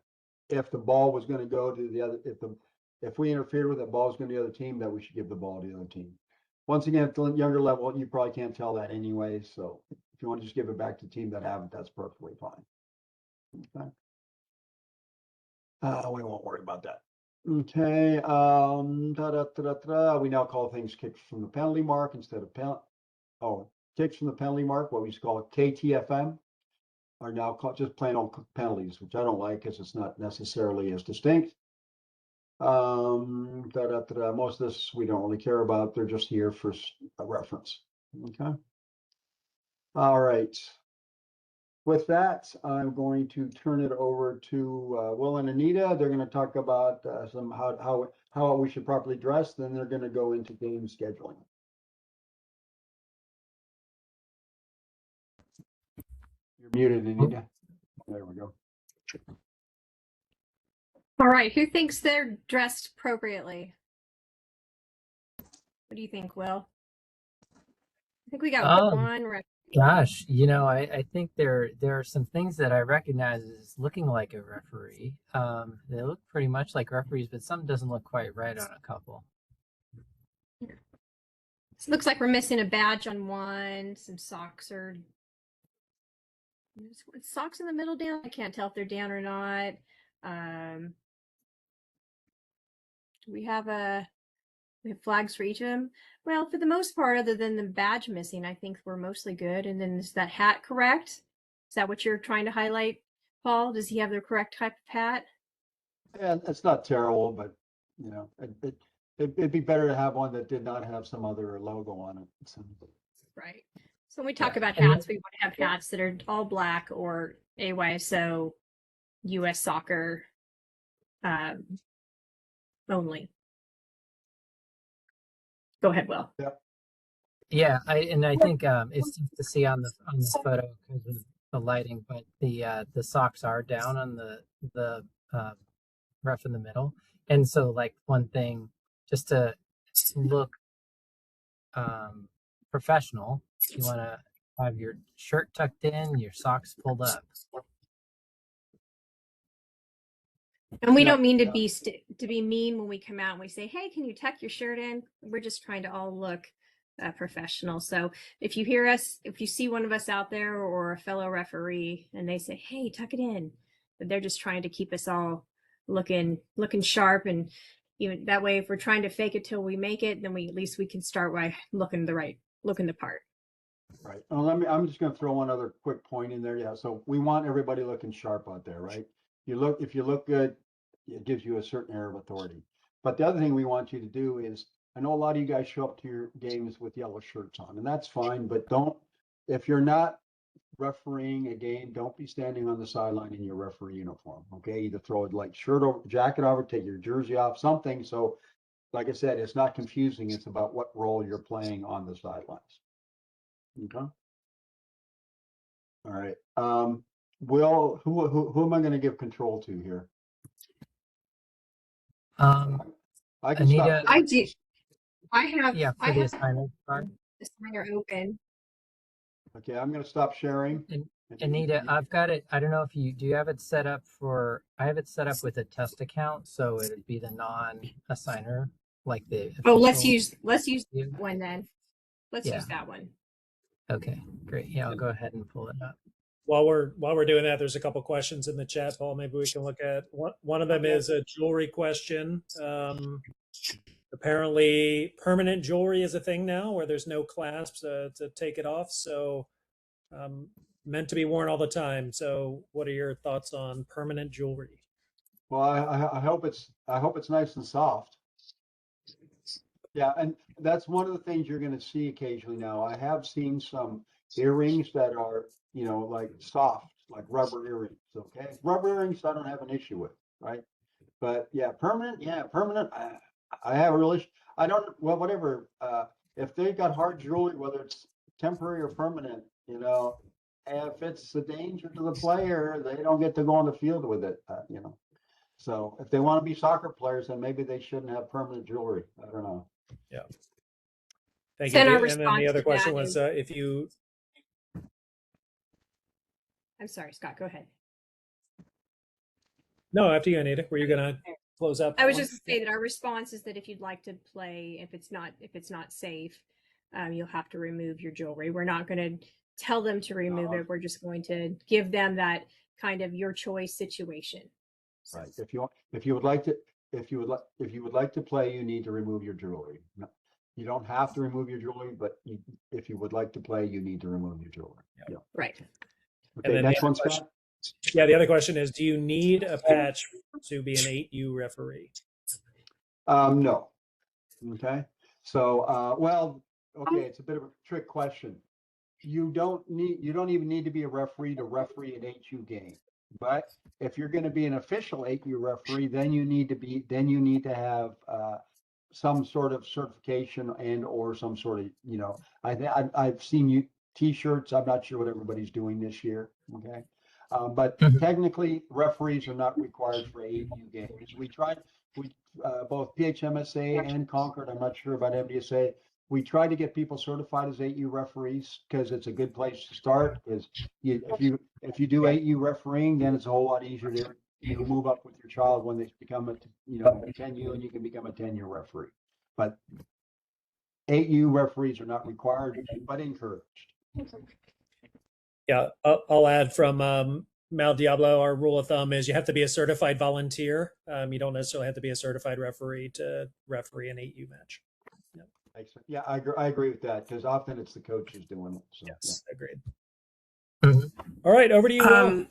if the ball was going to go to the other, if we interfered with that ball was going to the other team, that we should give the ball to the other team. Once again, at the younger level, you probably can't tell that anyway. So if you want to just give it back to the team that have it, that's perfectly fine. Okay. We won't worry about that. Okay. We now call things kicks from the penalty mark instead of kicks from the penalty mark, what we used to call KTFM, are now called just plain old penalties, which I don't like because it's not necessarily as distinct. Most of this we don't really care about. They're just here for a reference. Okay. All right. With that, I'm going to turn it over to Will and Anita. They're going to talk about how we should properly dress. Then they're going to go into game scheduling. You're muted, Anita. There we go. All right, who thinks they're dressed appropriately? What do you think, Will? I think we got one right. Gosh, I think there are some things that I recognize as looking like a referee. They look pretty much like referees, but something doesn't look quite right on a couple. It looks like we're missing a badge on one. Some socks are socks in the middle down. I can't tell if they're down or not. We have flags for each of them. Well, for the most part, other than the badge missing, I think we're mostly good. And then is that hat correct? Is that what you're trying to highlight, Paul? Does he have the correct type of hat? Yeah, it's not terrible, but it'd be better to have one that did not have some other logo on it. So. Right. So when we talk about hats, we want to have hats that are all black or AYSO, US soccer only. Go ahead, Will. Yeah, I think it's tough to see on the photo because of the lighting, but the socks are down on the ref in the middle, and so like one thing just to look professional, you want to have your shirt tucked in, your socks pulled up. And we don't mean to be mean when we come out and we say, "Hey, can you tuck your shirt in?" We're just trying to all look professional. So if you hear us, if you see one of us out there or a fellow referee, and they say, "Hey, tuck it in," but they're just trying to keep us all looking sharp and even that way, if we're trying to fake it till we make it, then at least we can start by looking the part. Right. Well, I'm just going to throw one other quick point in there. Yeah. So we want everybody looking sharp out there, right? If you look good, it gives you a certain air of authority. But the other thing we want you to do is, I know a lot of you guys show up to your games with yellow shirts on, and that's fine, but if you're not refereeing a game, don't be standing on the sideline in your referee uniform. Okay. Either throw a light shirt over, jacket over, take your jersey off, something. So like I said, it's not confusing. It's about what role you're playing on the sidelines. Okay. All right. Will, who am I going to give control to here? I can Anita, stop. I do. I have. yeah, I for the have assignment part. the signer open. Okay, I'm going to stop sharing. Anita, I've got it. I don't know if do you have it set up for, I have it set up with a test account. So it'd be the non-assigner, like the Oh, let's official use view. one then. Let's Yeah. use that one. Okay, great. Yeah, I'll go ahead and pull it up. While we're doing that, there's a couple questions in the chat, Paul. Maybe we can look at one of them. Is a jewelry question. Apparently, permanent jewelry is a thing now, where there's no clasps to take it off. So, meant to be worn all the time. So, what are your thoughts on permanent jewelry? Well, I hope it's nice and soft. Yeah, and that's one of the things you're going to see occasionally now. I have seen some earrings that are, like soft, like rubber earrings. Okay, rubber earrings I don't have an issue with, right? But yeah, permanent. I have a real issue. I don't. Well, whatever. If they got hard jewelry, whether it's temporary or permanent, if it's a danger to the player, they don't get to go on the field with it. So if they want to be soccer players, then maybe they shouldn't have permanent jewelry. I don't know. Yeah. Thank Then you. our And then response the other to question that was is- if you. I'm sorry, Scott. Go ahead. No, after you, Anita. Were you going to close out? I was just going to say that our response is that if you'd like to play, if it's not safe, you'll have to remove your jewelry. We're not going to tell them to remove it. We're just going to give them that kind of your choice situation. So. Right. If you would like to play, you need to remove your jewelry. You don't have to remove your jewelry, but if you would like to play, you need to remove your jewelry. Yeah. Right. Okay. Next one, Scott. Yeah, the other question is, do you need a patch to be an 8U referee? No. Okay. So, okay, it's a bit of a trick question. You don't even need to be a referee to referee an 8U game. But if you're going to be an official 8U referee, then you need to have some sort of certification and or some sort of, I've seen T-shirts. I'm not sure what everybody's doing this year. Okay. But technically, referees are not required for 8U games. Both PHMSA and Concord, I'm not sure about MDSA, we try to get people certified as 8U referees because it's a good place to start. Because if you do 8U refereeing, then it's a whole lot easier to move up with your child when they become a 10U, and you can become a 10-year referee. But 8U referees are not required, but encouraged. Yeah, I'll add from Mal Diablo, our rule of thumb is you have to be a certified volunteer. You don't necessarily have to be a certified referee to referee an 8U match. Yep. Yeah, I agree with that because often it's the coaches doing it. So, yes, yeah. agreed. Mm-hmm. All right, over to you, Will.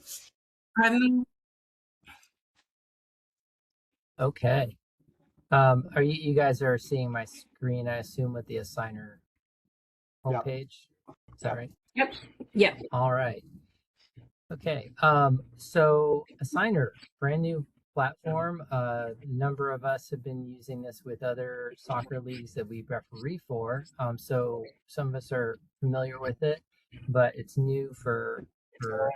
Okay. Are you guys are seeing my screen, I assume, with the assigner homepage? Is that right? Yep. Yep. All right. Okay. So assigner, brand new platform. A number of us have been using this with other soccer leagues that we referee for. So some of us are familiar with it, but it's new for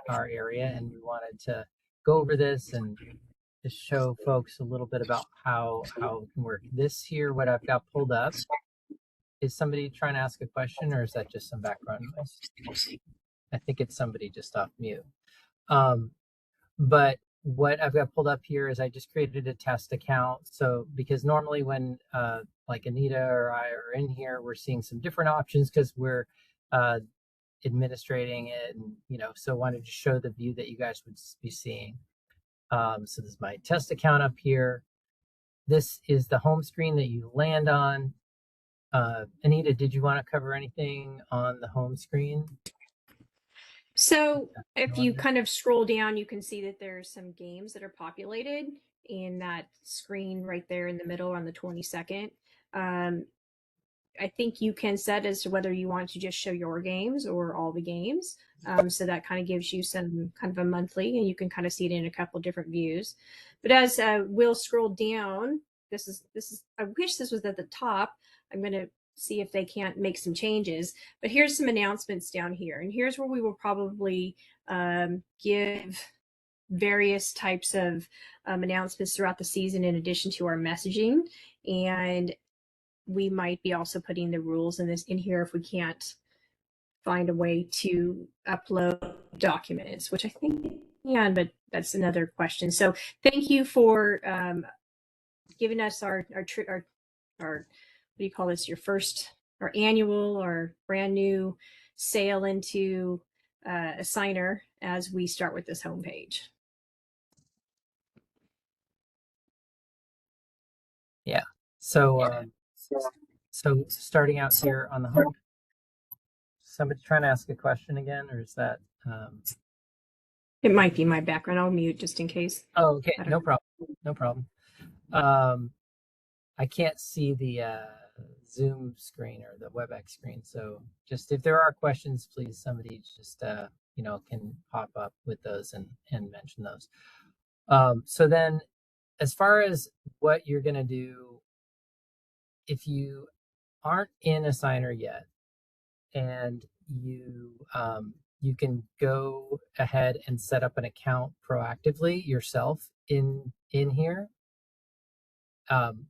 our area, and we wanted to go over this and just show folks a little bit about how it can work. This here, what I've got pulled up, is somebody trying to ask a question, or is that just some background noise? I think it's somebody just off mute. But what I've got pulled up here is I just created a test account. So because normally when like Anita or I are in here, we're seeing some different options because we're administrating it, and so wanted to show the view that you guys would be seeing. So this is my test account up here. this is the home screen that you land on. Anita, did you want to cover anything on the home screen? So if you kind of scroll down, you can see that there's some games that are populated in that screen right there in the middle on the 22nd. I think you can set as to whether you want to just show your games or all the games. So that kind of gives you some kind of a monthly, and you can kind of see it in a couple different views. But as we'll scroll down, this is, I wish this was at the top. I'm going to see if they can't make some changes, but here's some announcements down here. And here's where we will probably give various types of announcements throughout the season in addition to our messaging. And we might be also putting the rules in here if we can't find a way to upload documents, which I think we can, but that's another question. So thank you for giving us our what do you call this? Our annual or brand new sail into Assigner as we start with this homepage. Yeah. So so starting out here on the home, somebody trying to ask a question again, or is that? It might be my background. I'll mute just in case. Oh, okay. No problem. No problem. I can't see the Zoom screen or the WebEx screen. So just if there are questions, please somebody just you know, can pop up with those and mention those. So then as far as what you're going to do, if you aren't in Assigner yet, and you can go ahead and set up an account proactively yourself in here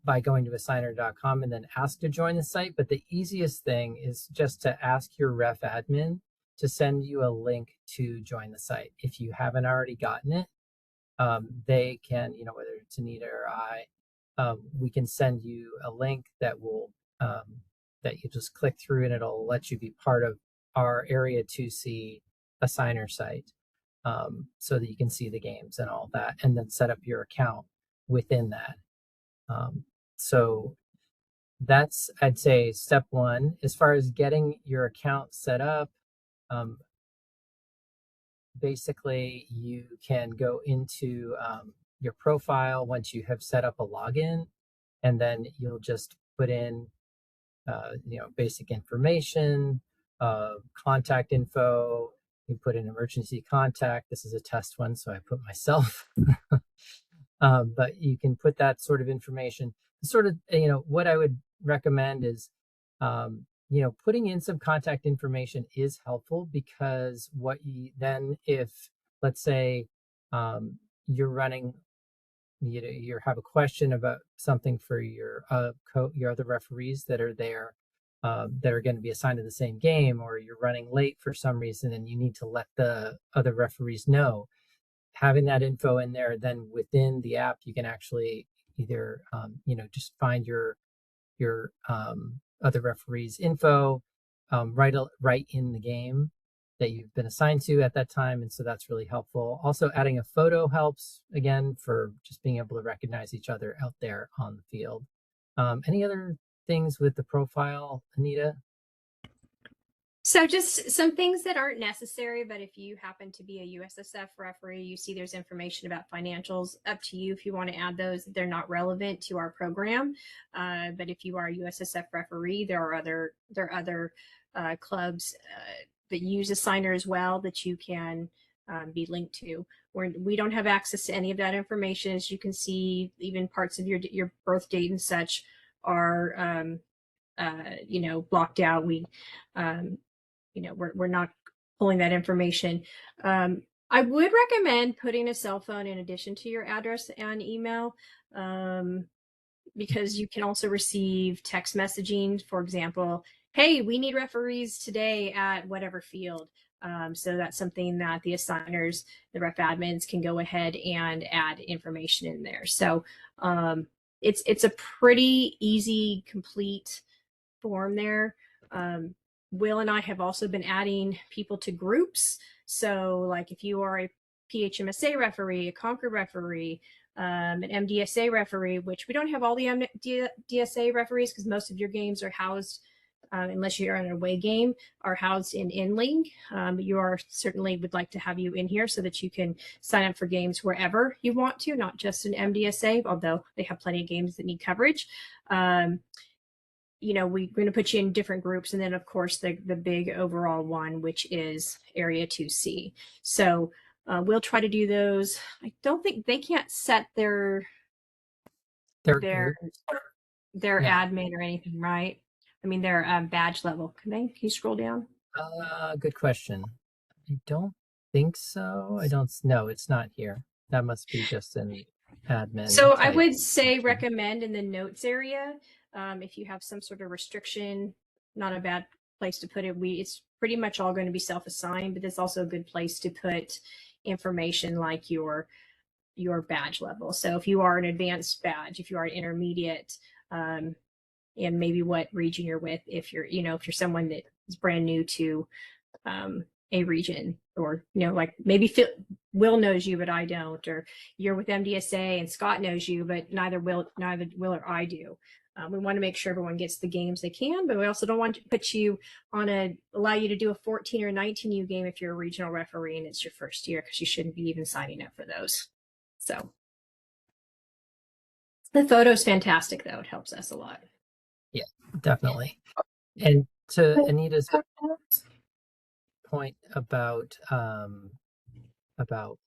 by going to assigner.com and then ask to join the site. But the easiest thing is just to ask your ref admin to send you a link to join the site. If you haven't already gotten it, they can, you know, whether it's Anita or I, we can send you a link that will that you just click through and it'll let you be part of our Area 2C Assigner site, so that you can see the games and all that, and then set up your account within that. So that's, I'd say, step one. As far as getting your account set up, basically you can go into your profile once you have set up a login, and then you'll just put in you know, basic information, contact info. You put in emergency contact. This is a test one, so I put myself. But you can put that sort of information. Sort of, you know, what I would recommend is, you know, putting in some contact information is helpful, because what you then, if let's say you're running, you have a question about something for your other referees that are there, that are going to be assigned to the same game, or you're running late for some reason and you need to let the other referees know. Having that info in there, then within the app, you can actually either you know, just find your other referees' info right in the game that you've been assigned to at that time, and so that's really helpful. Also, adding a photo helps, again, for just being able to recognize each other out there on the field. Any other things with the profile, Anita? So just some things that aren't necessary, but if you happen to be a USSF referee, you see there's information about financials, up to you if you want to add those. They're not relevant to our program. But if you are a USSF referee, there are other clubs that use Assigner as well that you can be linked to. We don't have access to any of that information. As you can see, even parts of your birth date and such are you know, blocked out. We you know, we're not pulling that information. I would recommend putting a cell phone in addition to your address and email, because you can also receive text messaging. For example, hey, we need referees today at whatever field. So that's something that the assigners, the ref admins, can go ahead and add information in there. So it's a pretty easy, complete form there. Will and I have also been adding people to groups. So like if you are a PHMSA referee, a Concord referee, an MDSA referee, which we don't have all the MDSA referees because most of your games are housed, unless you're on an away game, are housed in InLink. You are certainly would like to have you in here so that you can sign up for games wherever you want to, not just an MDSA, although they have plenty of games that need coverage. You know, we're going to put you in different groups. And then, of course, the big overall one, which is Area 2C. So we'll try to do those. I don't think they can't set their Yeah. admin or anything, right? I mean, their badge level. Can you scroll down? Good question. I don't think so. No, it's not here. That must be just an admin. So I would say recommend in the notes area, if you have some sort of restriction, not a bad place to put it. It's pretty much all going to be self-assigned, but it's also a good place to put information like your badge level. So if you are an advanced badge, if you are an intermediate, and maybe what region you're with, if you're someone that is brand new to a region, or like maybe Will knows you but I don't, or you're with MDSA and Scott knows you but neither Will or I do. We want to make sure everyone gets the games they can, but we also don't want to put you allow you to do a 14 or 19U game if you're a regional referee and it's your first year, because you shouldn't be even signing up for those. So the photo's fantastic though. It helps us a lot. Yeah, definitely. And to Anita's point about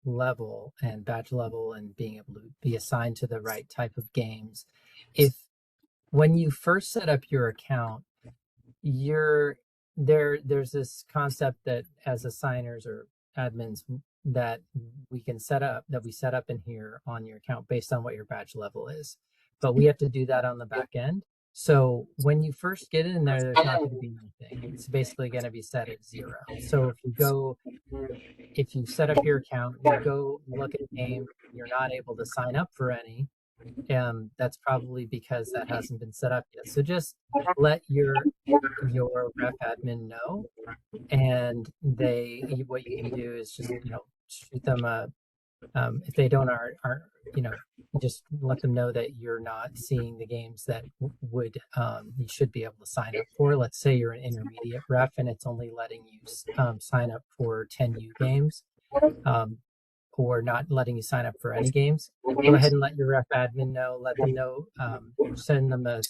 level and badge level and being able to be assigned to the right type of games, when you first set up your account, there's this concept that as assigners or admins that we set up in here on your account based on what your badge level is, but we have to do that on the back end. So when you first get in there, there's not going to be anything. It's basically going to be set at 0. So if you set up your account, you go look at the game, you're not able to sign up for any, that's probably because that hasn't been set up yet. So just let your ref admin know, and what you can do is just shoot them if they don't just let them know that you're not seeing the games that would you should be able to sign up for. Let's say you're an intermediate ref and it's only letting you sign up for 10U games, or not letting you sign up for any games. Go ahead and let your ref admin know. Let them know. Send them a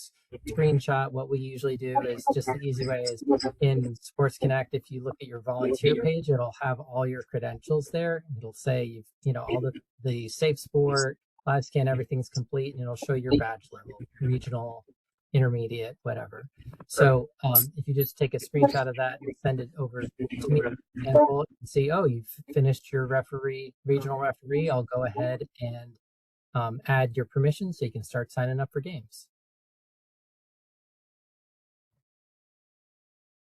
screenshot. What we usually do is just the easy way is in Sports Connect. If you look at your volunteer page, it'll have all your credentials there. It'll say all the safe sport, live scan, everything's complete, and it'll show your badge level, regional, intermediate, whatever. So if you just take a screenshot of that and send it over to me, and we'll see, oh, you've finished your regional referee, I'll go ahead and add your permissions so you can start signing up for games.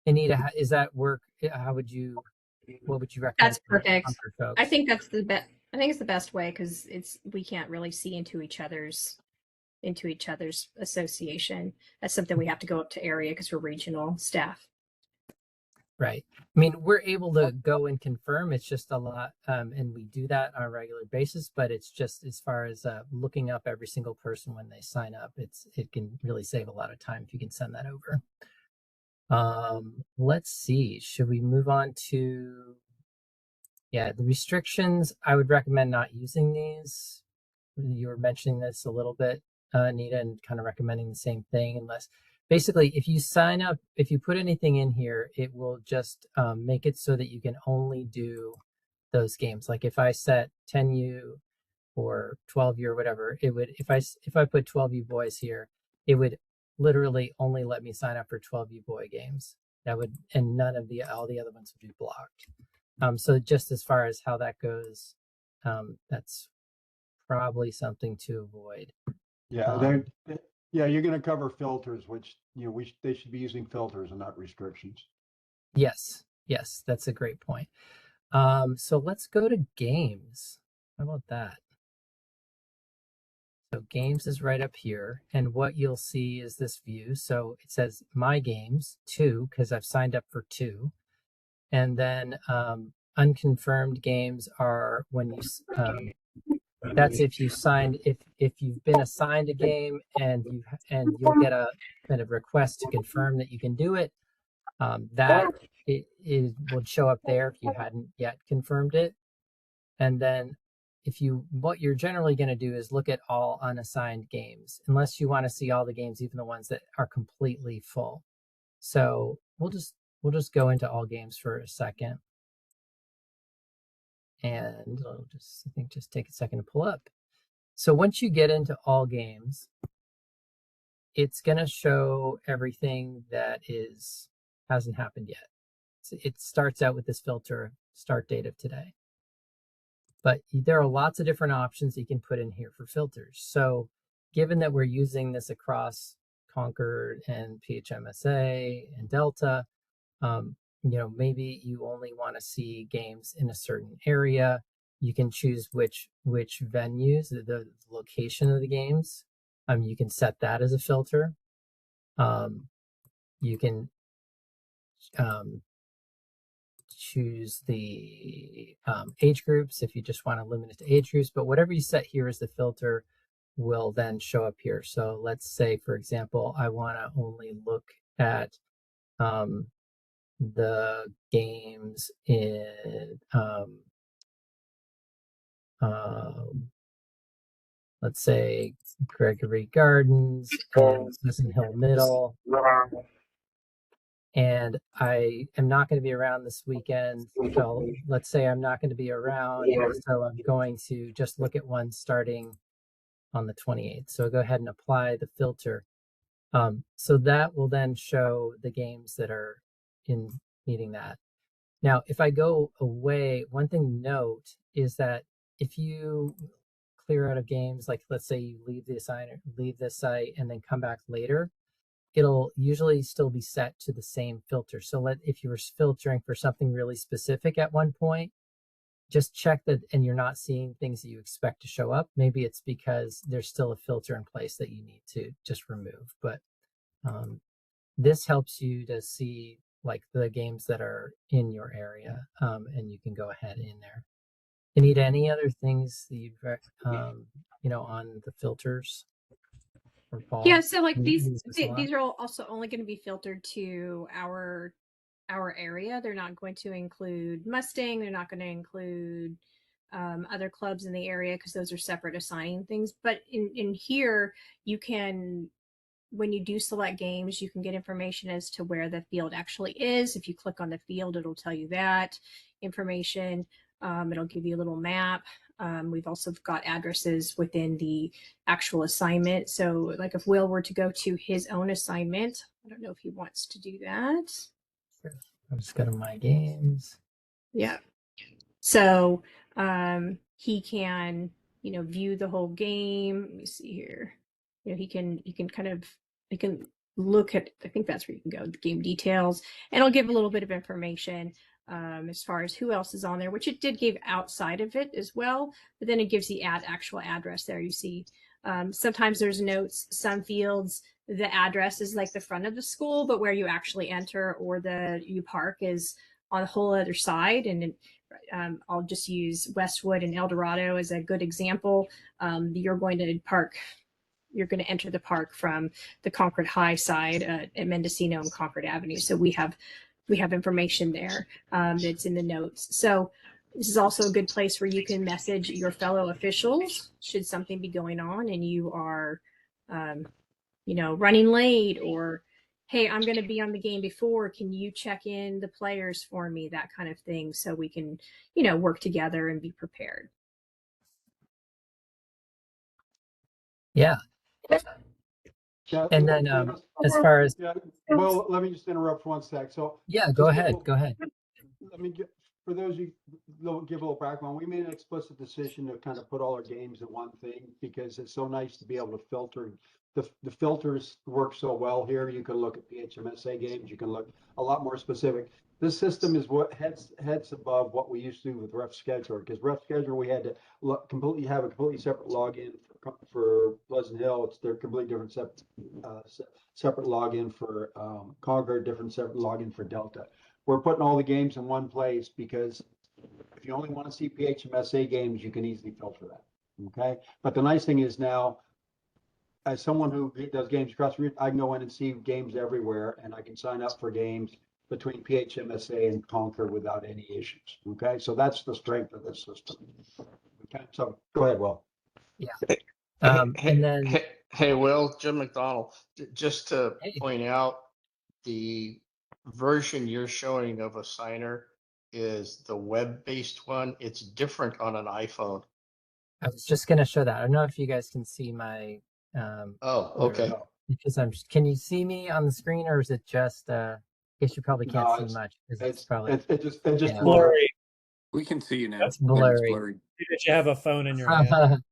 Anita, is that work? What would you recommend? That's perfect. I think that's the best. I think it's the best way, because we can't really see into each other's association. That's something we have to go up to area because we're regional staff. Right. I mean, we're able to go and confirm. It's just a lot, and we do that on a regular basis, but it's just as far as looking up every single person when they sign up, it can really save a lot of time if you can send that over. Let's see. Should we move on to the restrictions? I would recommend not using these. You were mentioning this a little bit, Anita, and kind of recommending the same thing, unless basically if you sign up, if you put anything in here, it will just make it so that you can only do those games. Like if I set 10U or 12U or whatever, it would, if I put 12U boys here, it would literally only let me sign up for 12U boy games. That would, and none of all the other ones would be blocked. So just as far as how that goes, that's probably something to avoid. Yeah, you're going to cover filters, which they should be using filters and not restrictions. Yes, that's a great point. So let's go to games. How about that? So games is right up here, and what you'll see is this view. So it says my games 2 because I've signed up for 2, and then unconfirmed games are when you that's if you signed if you've been assigned a game and you'll get a kind of request to confirm that you can do it. That it would show up there if you hadn't yet confirmed it. And then what you're generally going to do is look at all unassigned games, unless you want to see all the games, even the ones that are completely full. So we'll just go into all games for a second. And I'll just take a second to pull up. So once you get into all games, it's going to show everything that hasn't happened yet. So it starts out with this filter, start date of today. But there are lots of different options you can put in here for filters. So given that we're using this across Concord and PHMSA and Delta, maybe you only want to see games in a certain area. You can choose which venues, the location of the games. You can set that as a filter. You can choose the age groups if you just want to limit it to age groups, but whatever you set here as the filter will then show up here. So let's say, for example, I want to only look at the games in let's say Gregory Gardens and Pleasant Hill Middle. And I am not going to be around this weekend. So let's say I'm not going to be around. So I'm going to just look at one starting on the 28th. So go ahead and apply the filter. So that will then show the games that are in meeting that. Now, if I go away, one thing to note is that if you clear out of games, like let's say you leave this site and then come back later, it'll usually still be set to the same filter. So if you were filtering for something really specific at one point, just check that and you're not seeing things that you expect to show up. Maybe it's because there's still a filter in place that you need to just remove. But this helps you to see like the games that are in your area, and you can go ahead in there. You need any other things that you'd on the filters? Yeah, so like these are also only going to be filtered to our area. They're not going to include Mustang. They're not going to include other clubs in the area because those are separate assigning things. But in here, you can, when you do select games, you can get information as to where the field actually is. If you click on the field, it'll tell you that information. It'll give you a little map. We've also got addresses within the actual assignment. So like if Will were to go to his own assignment, I don't know if he wants to do that. Sure. I'll just go to my games. Yeah. So he can, view the whole game. Let me see here. He can look at, I think that's where you can go, the game details, and it'll give a little bit of information as far as who else is on there, which it did give outside of it as well, but then it gives the actual address there. You see, sometimes there's notes, some fields, the address is like the front of the school, but where you actually enter or you park is on the whole other side. And I'll just use Westwood and El Dorado as a good example. You're going to enter the park from the Concord High side at Mendocino and Concord Avenue. So we have information there that's in the notes. So this is also a good place where you can message your fellow officials should something be going on and you are, running late, or, hey, I'm going to be on the game before. Can you check in the players for me? That kind of thing. So we can, work together and be prepared. Yeah. Yeah, And then as far as well, let me just interrupt for one sec. So yeah, go ahead. Let me for those you give a little background. We made an explicit decision to kind of put all our games in one thing because it's so nice to be able to filter. The filters work so well here. You can look at PHMSA games. You can look a lot more specific. This system is what heads above what we used to do with Ref Scheduler, because Ref Scheduler we had to have a completely separate login for Pleasant Hill. They're completely different separate login for Concord, different separate login for Delta. We're putting all the games in one place because If you only want to see PHMSA games, you can easily filter that. Okay. But the nice thing is now, as someone who does games across the region, I can go in and see games everywhere, and I can sign up for games between PHMSA and Concord without any issues. Okay. So that's the strength of this system. Okay. So go ahead, Will. Yeah. Hey, And then, hey, Will, Jim McDonald, just to hey, point out, the version you're showing of a signer is the web-based one. It's different on an iPhone. I was just going to show that. I don't know if you guys can see my, Oh, or- okay. because can you see me on the screen, or is it just, I guess you probably can't No, see much because it's It's probably, it just yeah. Blurry. We can see you now. It's but it's blurry. That you have a phone in your hand.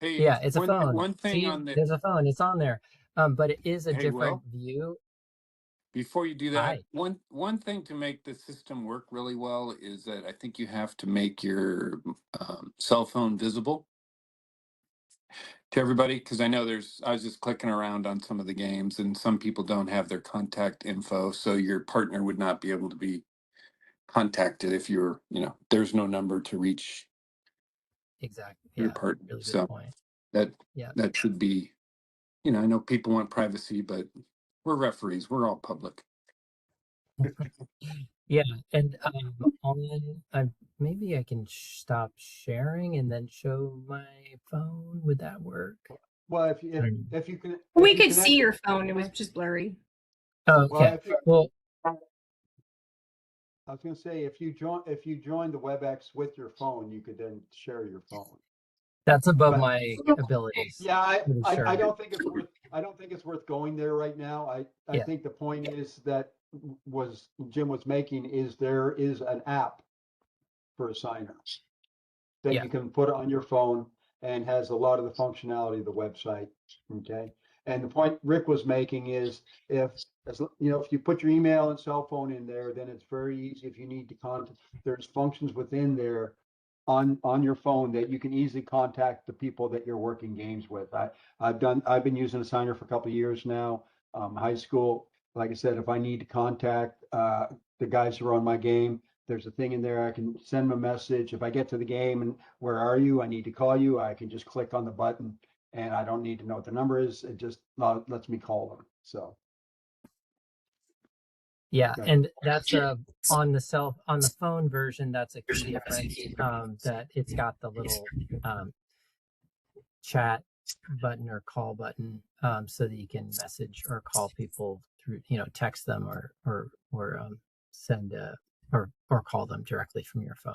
Hey, Yeah, it's a one phone. thing See, on the, there's a phone. It's on there. But it is a hey, different Will, view. before you do that, Hi. one thing to make the system work really well is that I think you have to make your cell phone visible to everybody, because I know I was just clicking around on some of the games, and some people don't have their contact info, so your partner would not be able to be contacted if there's no number to reach Exactly. your Yeah. partner. Really good So point. that Yeah. that should be, I know people want privacy, but we're referees. We're all public. Yeah. And maybe I can stop sharing and then show my phone. Would that work? Well, I don't know. if you can, We if you could see connect, your phone. It was just blurry. Oh, well, okay. if you, Well, I was going to say, if you join the WebEx with your phone, you could then share your phone. that's above But my abilities. yeah, Pretty sure. I don't think it's worth going there right now. I Yeah. think the point is that Jim was making is there is an app for a signer that Yeah. you can put on your phone and has a lot of the functionality of the website. Okay. And the point Rick was making is if you put your email and cell phone in there, then it's very easy if you need to contact, there's functions within there on your phone that you can easily contact the people that you're working games with. I've been using a signer for a couple of years now. High school, like I said, if I need to contact the guys who are on my game, there's a thing in there. I can send them a message. If I get to the game and where are you? I need to call you. I can just click on the button and I don't need to know what the number is. It just lets me call them. So. Yeah, Okay. and that's on the phone version, that's a key difference, that it's got the little chat button or call button, so that you can message or call people through, text them or send or call them directly from your phone.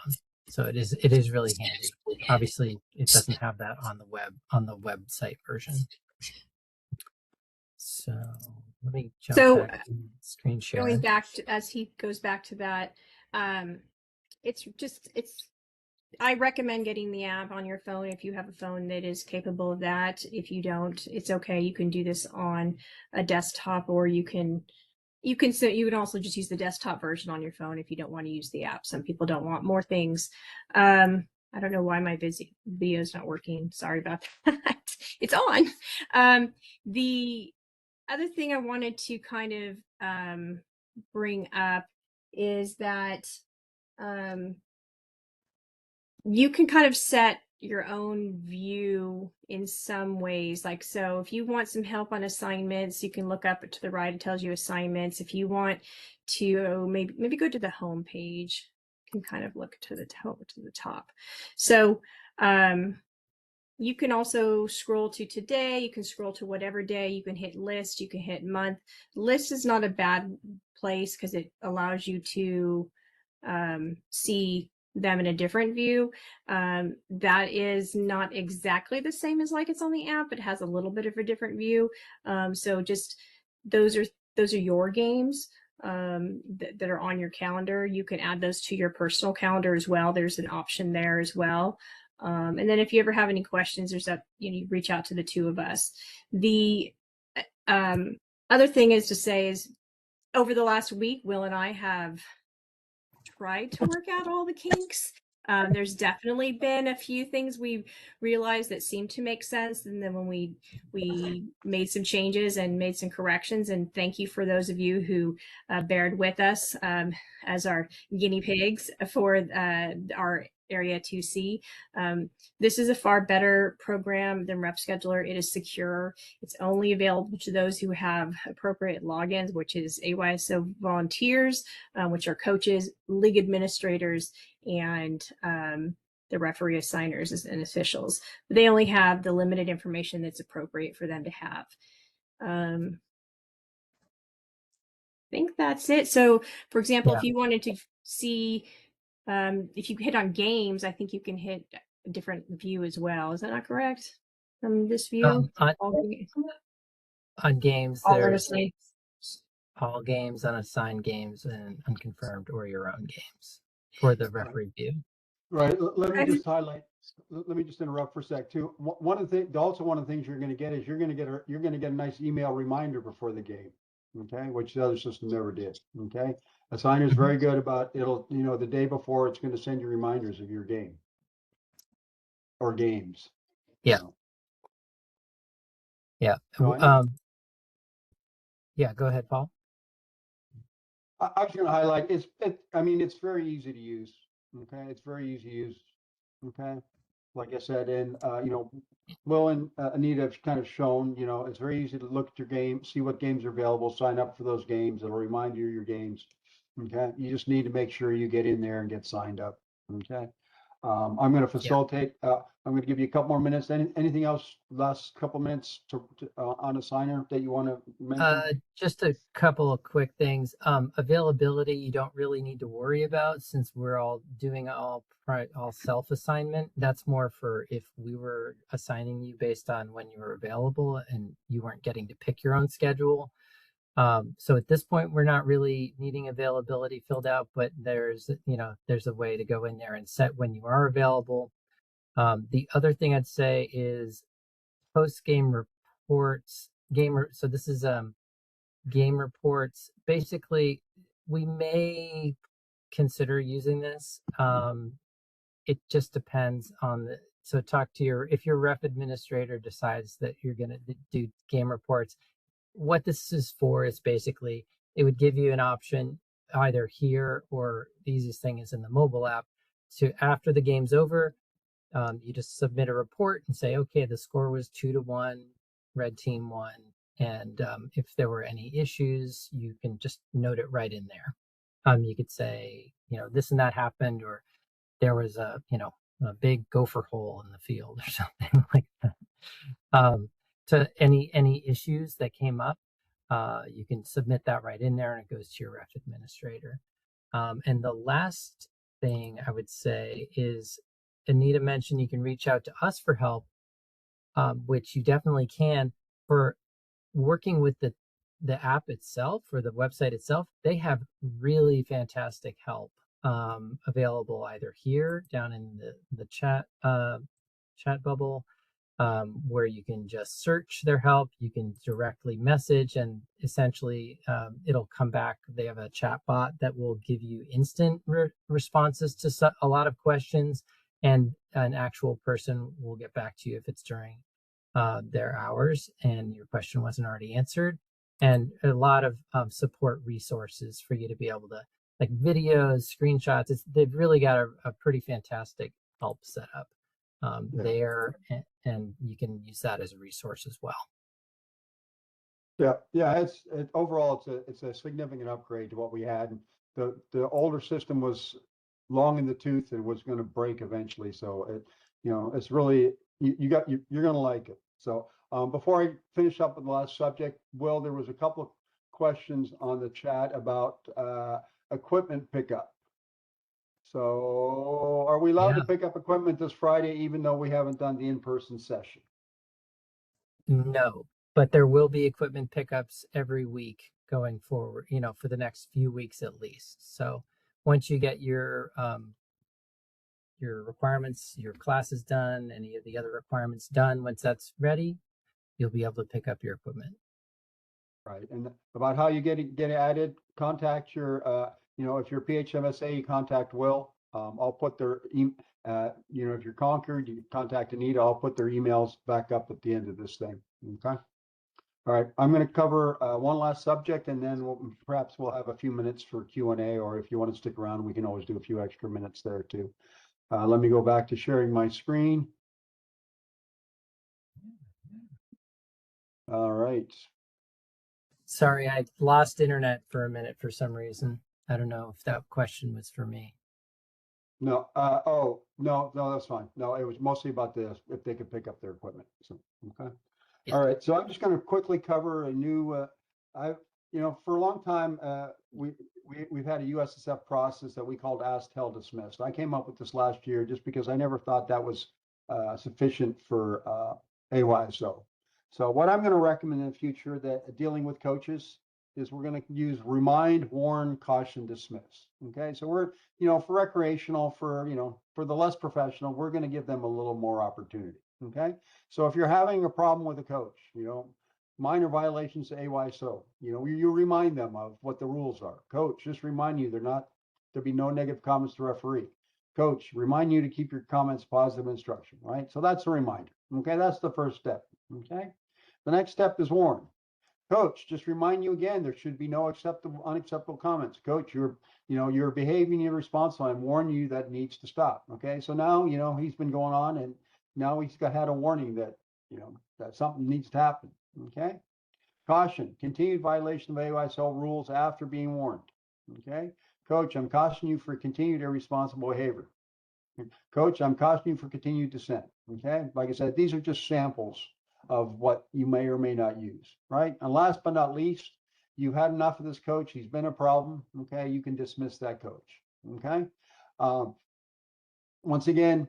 So it is really handy. Obviously, it doesn't have that on the website version. So let me jump back to screen share. Going back to, as he goes back to that, I recommend getting the app on your phone if you have a phone that is capable of that. If you don't, it's okay. You can do this on a desktop, or you can also just use the desktop version on your phone if you don't want to use the app. Some people don't want more things. I don't know why my video is not working. Sorry about that. It's on. The other thing I wanted to kind of bring up is that you can kind of set your own view in some ways. Like, so if you want some help on assignments, you can look up to the right. It tells you assignments. If you want to maybe go to the home page, you can kind of look to the top. So you can also scroll to today. You can scroll to whatever day. You can hit list. You can hit month. List is not a bad place because it allows you to see them in a different view. That is not exactly the same as like it's on the app. It has a little bit of a different view. So just those are your games that are on your calendar. You can add those to your personal calendar as well. There's an option there as well. And then if you ever have any questions, you reach out to the two of us. The other thing is to say is over the last week, Will and I have tried to work out all the kinks. There's definitely been a few things we realized that seemed to make sense, and then when we made some changes and made some corrections, and thank you for those of you who bared with us as our guinea pigs for our Area 2C. This is a far better program than Rep Scheduler. It is secure. It's only available to those who have appropriate logins, which is AYSO volunteers, which are coaches, league administrators, and the referee assigners and officials. But they only have the limited information that's appropriate for them to have. I think that's it. So, for example, Yeah. if you wanted to see, if you hit on games, I think you can hit a different view as well. Is that not correct? From this view, On games, all there's honestly. all games, unassigned games, and unconfirmed or your own games for the referee view. Right. Let me just highlight. Let me just interrupt for a sec too. One of the things, also one of the things you're going to get is you're going to get a nice email reminder before the game. Okay, which the other system never did. Okay, Assigner is very good about it'll, you know, the day before it's going to send you reminders of your game or games. Yeah. So, Yeah. no, Yeah. Go ahead, Paul. I was going to highlight I mean, it's very easy to use. Okay, it's very easy to use. Okay, like I said, and you know, Will and Anita have kind of shown, you know, it's very easy to look at your game, see what games are available, sign up for those games. It'll remind you of your games. Okay, you just need to make sure you get in there and get signed up. Okay, I'm going to facilitate. I'm going to give you a couple more minutes. Anything else? Last couple minutes on Assigner that you want to mention? Just a couple of quick things. Availability, you don't really need to worry about since we're all doing all self-assignment. That's more for if we were assigning you based on when you were available and you weren't getting to pick your own schedule. So at this point, we're not really needing availability filled out, but there's a way to go in there and set when you are available. The other thing I'd say is post-game reports. So this is game reports. Basically, we may consider using this. It just depends on so talk to if your ref administrator decides that you're going to do game reports. What this is for is basically it would give you an option either here or the easiest thing is in the mobile app to after the game's over, you just submit a report and say, okay, the score was 2-1, red team won. And if there were any issues, you can just note it right in there. You could say, you know, this and that happened, or there was a big gopher hole in the field or something like that. To any issues that came up, you can submit that right in there and it goes to your ref administrator. And the last thing I would say is Anita mentioned you can reach out to us for help, which you definitely can. For working with the app itself or the website itself, they have really fantastic help available either here down in the chat bubble, where you can just search their help. You can directly message and essentially it'll come back. They have a chat bot that will give you instant responses to a lot of questions, and an actual person will get back to you if it's during their hours and your question wasn't already answered, and a lot of support resources for you to be able to, like videos, screenshots. They've really got a pretty fantastic help set up there, and you can use that as a resource as well. Yeah. Overall, it's a significant upgrade to what we had. The older system was long in the tooth and was going to break eventually. So it's really you're going to like it. So before I finish up with the last subject, Will, there was a couple of questions on the chat about equipment pickup. So are we allowed to pick up equipment this Friday, even though we haven't done the in-person session? No, but there will be equipment pickups every week going forward, for the next few weeks at least. So once you get your requirements, your classes done, any of the other requirements done, once that's ready, you'll be able to pick up your equipment. Right. And about how you get added, contact your, if you're PHMSA, you contact Will. I'll put their, if you're Concord, you contact Anita. I'll put their emails back up at the end of this thing. Okay. All right. I'm going to cover one last subject, and then perhaps we'll have a few minutes for Q&A, or if you want to stick around, we can always do a few extra minutes there too. Let me go back to sharing my screen. All right. Sorry, I lost internet for a minute for some reason. I don't know if that question was for me. No, no, that's fine. No, it was mostly about this, if they could pick up their equipment. So, okay. Yeah. All right, so I'm just going to quickly cover a new, for a long time, we've had a USSF process that we called Ask, Tell, Dismissed. I came up with this last year just because I never thought that was sufficient for AYSO. So what I'm going to recommend in the future that dealing with coaches is we're going to use remind, warn, caution, dismiss. Okay, so we're, for recreational, for the less professional, we're going to give them a little more opportunity. Okay, so if you're having a problem with a coach, minor violations of AYSO, you remind them of what the rules are. Coach, just remind you there'll be no negative comments to referee. Coach, remind you to keep your comments positive instruction, right? So that's a reminder. Okay, that's the first step. Okay, the next step is warn. Coach, just remind you again, there should be no unacceptable comments. Coach, you're behaving irresponsible. I'm warning you that needs to stop. Okay, so now he's been going on, and now he's had a warning that that something needs to happen. Okay, caution: continued violation of AYSO rules after being warned. Okay, Coach, I'm cautioning you for continued irresponsible behavior. Coach, I'm cautioning you for continued dissent. Okay, like I said, these are just samples of what you may or may not use, right? And last but not least, you've had enough of this coach. He's been a problem. Okay, you can dismiss that coach. Okay. Once again,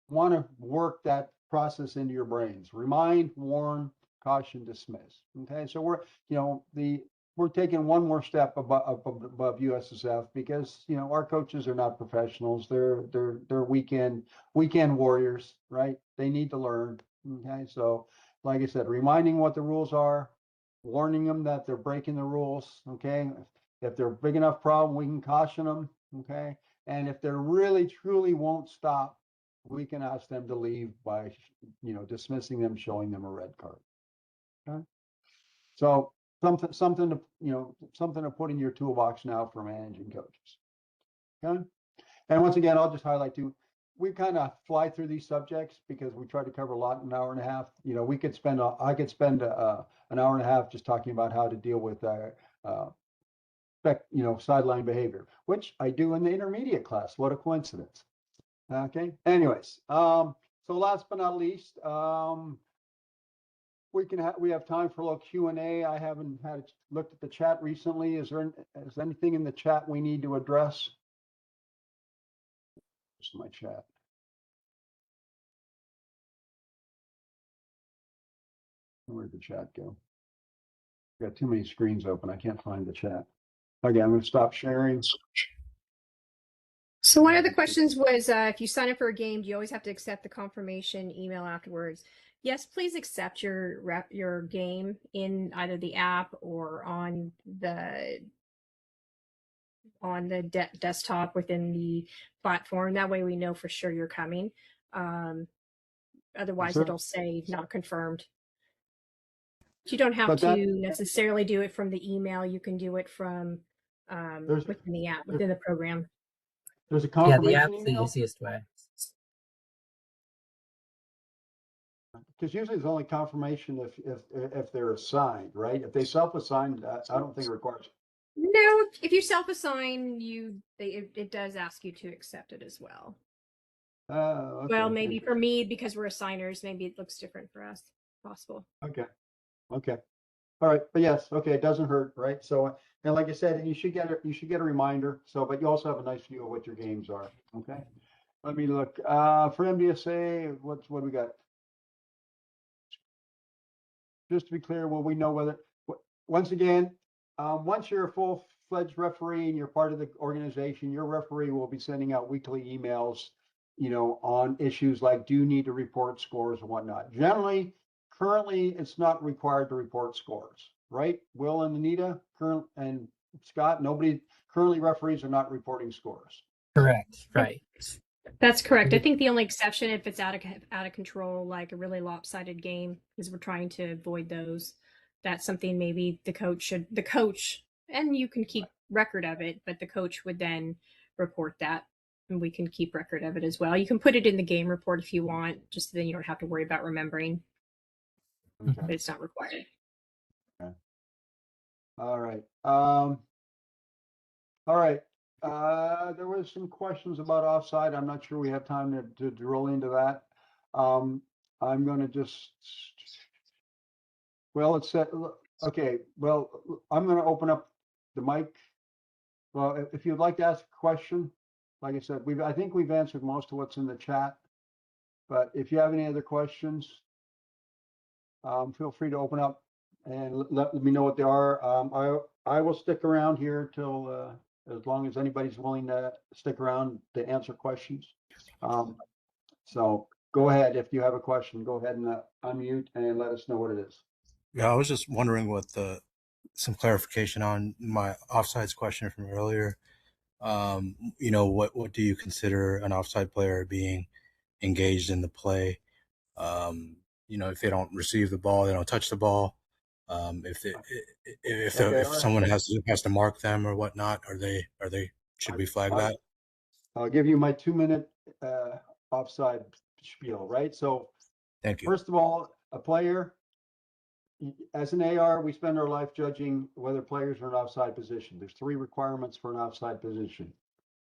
want to work that process into your brains. Remind, warn, caution, dismiss. Okay, so we're taking one more step above USSF because our coaches are not professionals. They're weekend warriors, right? They need to learn. Okay, so like I said, reminding what the rules are, warning them that they're breaking the rules. Okay, if they're a big enough problem, we can caution them. Okay, and if they really truly won't stop, we can ask them to leave by dismissing them, showing them a red card. Okay, so something to put in your toolbox now for managing coaches. Okay, and once again, I'll just highlight too, we kind of fly through these subjects because we try to cover a lot in an hour and a half. I could spend an hour and a half just talking about how to deal with sideline behavior, which I do in the intermediate class. What a coincidence. Okay, anyways, so last but not least, we have time for a little Q&A. I haven't looked at the chat recently. Is there anything in the chat we need to address? Just my chat. Where'd the chat go? Got too many screens open. I can't find the chat. Okay, I'm going to stop sharing. So one of the questions was, if you sign up for a game, do you always have to accept the confirmation email afterwards? Yes, please accept your game in either the app or on the desktop within the platform. That way we know for sure you're coming. Otherwise, it'll say not confirmed. You don't have to necessarily do it from the email. You can do it from within the app, within the program. There's a confirmation the app's email? the easiest way. Because usually it's only confirmation if they're assigned, right? If they self-assigned, I don't think it requires. No, if you self-assign, it does ask you to accept it as well. Okay. Well, maybe for me, because we're assigners, maybe it looks different for us. Possible. Okay. All right, but yes, okay, it doesn't hurt, right? So, and like I said, you should get a reminder. So, but you also have a nice view of what your games are. Okay. Let me look. For MDSA, what do we got? Just to be clear, will we know whether? Once again, once you're a full-fledged referee and you're part of the organization, your referee will be sending out weekly emails, on issues like do you need to report scores and whatnot. Currently, it's not required to report scores, right? Will and Anita, and Scott, currently referees are not reporting scores. Correct, right. That's correct. I think the only exception if it's out of control, like a really lopsided game, is we're trying to avoid those. That's something maybe the coach, and you can keep record of it, but the coach would then report that and we can keep record of it as well. You can put it in the game report if you want, just so then you don't have to worry about remembering, Okay. but it's not required. All right. All right. There was some questions about offside. I'm not sure we have time to drill into that. I'm going to just, well, it's okay. Well, I'm going to open up the mic. Well, if you'd like to ask a question, like I said, I think we've answered most of what's in the chat. But if you have any other questions, feel free to open up and let me know what they are. I will stick around here till as long as anybody's willing to stick around to answer questions. So go ahead. If you have a question, go ahead and unmute and let us know what it is. Yeah, I was just wondering what some clarification on my offsides question from earlier. What do you consider an offside player being engaged in the play? If they don't receive the ball, they don't touch the ball. If someone has to mark them or whatnot, should we flag that? I'll give you my 2-minute offside spiel, right? So Thank you. First of all, a player, as an AR, we spend our life judging whether players are in offside position. There's 3 requirements for an offside position.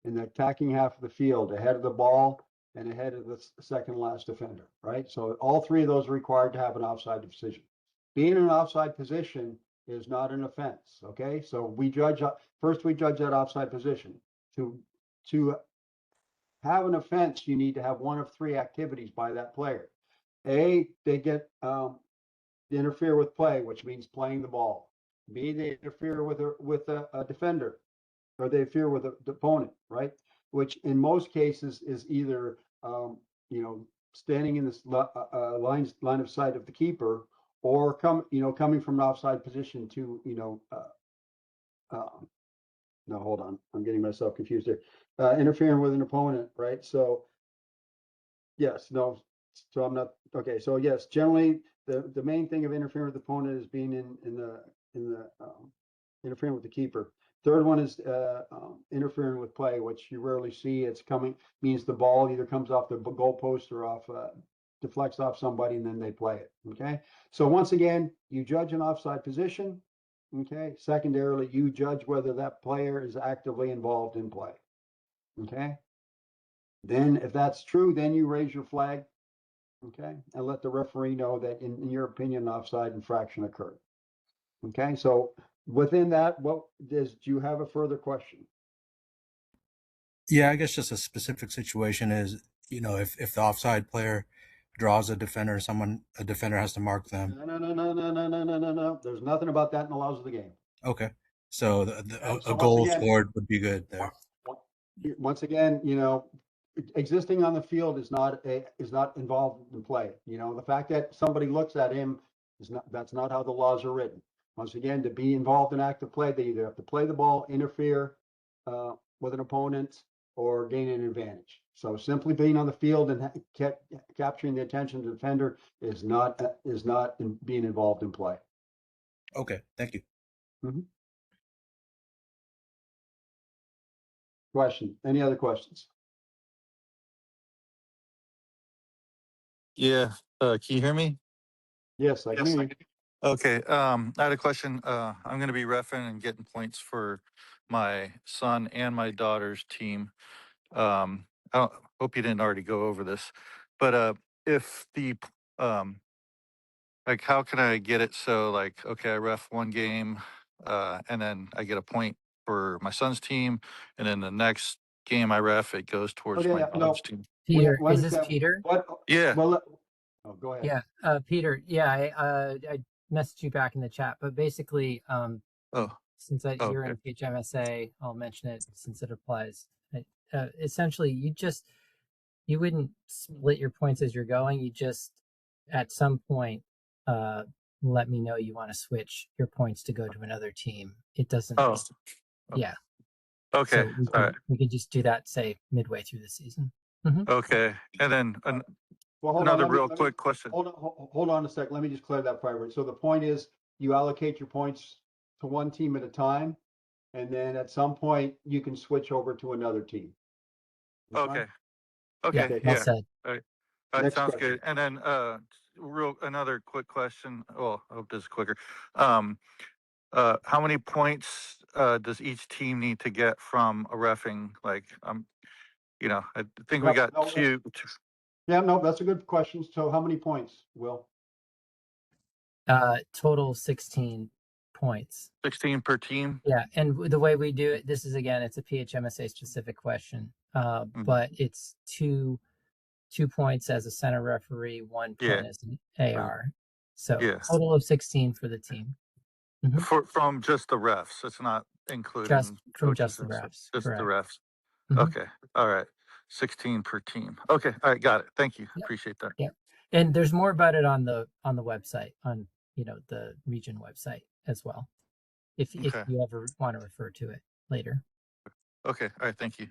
In the attacking half of the field, ahead of the ball and ahead of the second last defender, right? So all 3 of those are required to have an offside position. Being in an offside position is not an offense, okay? So we judge, first we judge that offside position. To have an offense, you need to have one of 3 activities by that player. A, they get they interfere with play, which means playing the ball. B, they interfere with a defender, or they interfere with the opponent, right? Which in most cases is either standing in this line of sight of the keeper, or coming from an offside position to no, hold on, I'm getting myself confused here. Interfering with an opponent, right? So yes, no, so I'm not okay. So yes, generally the main thing of interfering with the opponent is being in the interfering with the keeper. Third one is interfering with play, which you rarely see. It's means the ball either comes off the goalpost or off deflects off somebody, and then they play it. Okay. So once again, you judge an offside position. Okay. Secondarily, you judge whether that player is actively involved in play. Okay. Then if that's true, then you raise your flag. Okay. And let the referee know that in your opinion, an offside infraction occurred. Okay. So within that, do you have a further question? Yeah, I guess just a specific situation is, if the offside player draws a defender, a defender has to mark them. No. There's nothing about that in the laws of the game. Okay. So a goal scored would be good there. Once again, existing on the field is not involved in play. The fact that somebody looks at him that's not how the laws are written. Once again, to be involved in active play, they either have to play the ball, interfere with an opponent, or gain an advantage. So simply being on the field and capturing the attention of the defender is not being involved in play. Okay, thank you. Mm-hmm. Question? Any other questions? Yeah. Can you hear me? Yes, I can hear you. Okay. I had a question. I'm going to be reffing and getting points for my son and my daughter's team. I hope you didn't already go over this, but if the how can I get it so okay, I ref one game, and then I get a point for my son's team, and then the next game I ref, it goes towards my daughter's team. Peter, is this Peter? What? Yeah. Well, go ahead. Yeah, Peter. Yeah, I messaged you back in the chat, but basically, since you're in PHMSA, I'll mention it since it applies. Essentially, you wouldn't split your points as you're going. You just at some point let me know you want to switch your points to go to another team. It doesn't. Yeah. Okay. So we could just do that, say, midway through the season. Mm-hmm. Okay. And then another real quick question. Hold on a sec. Let me just clear that priority. So the point is you allocate your points to one team at a time, and then at some point you can switch over to another team. That's fine? Okay. Okay. Okay. Well Yeah. said. All right, Next sounds question. good. And then another quick question. Well, I hope this is quicker. How many points does each team need to get from a reffing? Like, I think we Yep, got no, two. Yeah, no, that's a good question. So how many points, Will? Total 16 points. 16 per team. Yeah, and the way we do it, this is again, it's a PHMSA specific question, but it's two points as a center referee, 1 Yeah. point as an AR. So Yeah. total of 16 for the team. From just the refs. It's not including Just from coaches just the and stuff. refs. Just the Correct. refs. Mhm. Okay. All right. 16 per team. Okay. All right. Got it. Thank you. Yep. Appreciate that. Yeah, and there's more about it on the website, on the region website as well, if Okay. you ever want to refer to it later. Okay. All right. Thank you.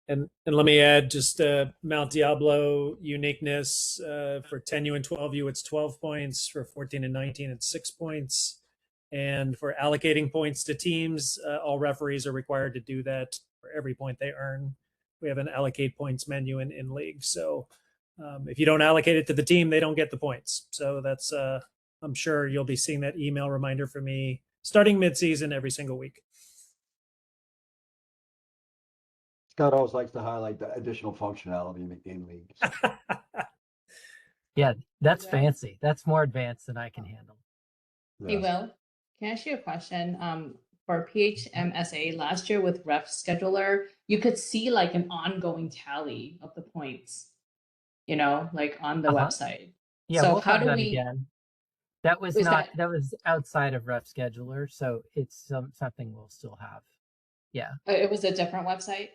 And let me add just Mount Diablo uniqueness for 10U and 12U, it's 12 points. For 14 and 19, it's 6 points. And for allocating points to teams, all referees are required to do that for every point they earn. We have an allocate points menu in league. So if you don't allocate it to the team, they don't get the points. So that's, I'm sure you'll be seeing that email reminder from me starting mid-season every single week. Scott always likes to highlight the additional functionality in the game leagues. Yeah, that's Well- fancy. That's more advanced than I can handle. Hey, Yeah. Will, can I ask you a question? For PHMSA last year with Ref Scheduler, you could see like an ongoing tally of the points, like on the website. Yeah, So we'll how have do that we? again. That was Is not that- that was outside of Ref Scheduler, so it's something we'll still have. Yeah. It was a different website.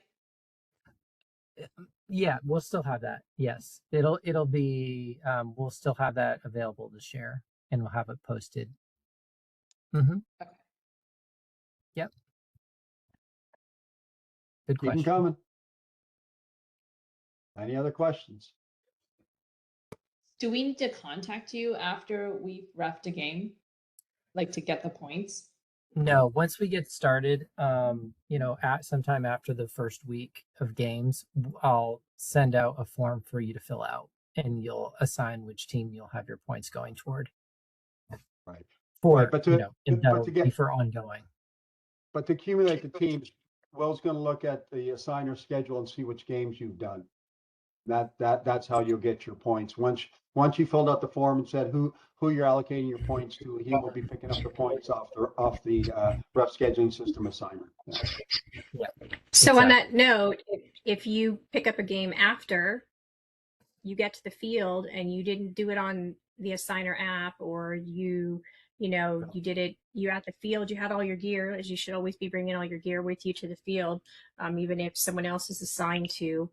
Yeah, we'll still have that. Yes. It'll be we'll still have that available to share, and we'll have it posted. Mm-hmm. Okay. Yep. Good Keep them question. coming. Any other questions? Do we need to contact you after we've refed a game, like to get the points? No, once we get started, at sometime after the first week of games, I'll send out a form for you to fill out, and you'll assign which team you'll have your points going toward. Right. For Right, but to- and but that'll to get- be for ongoing. But to accumulate the teams, Will's going to look at the assigner schedule and see which games you've done. That's how you'll get your points. Once you filled out the form and said who you're allocating your points to, he will be picking up the points off the ref scheduling system assigner. Yeah. So on that note, if you pick up a game after you get to the field and you didn't do it on the assigner app, or you did it, you're at the field, you had all your gear, as you should always be bringing all your gear with you to the field, even if someone else is assigned to,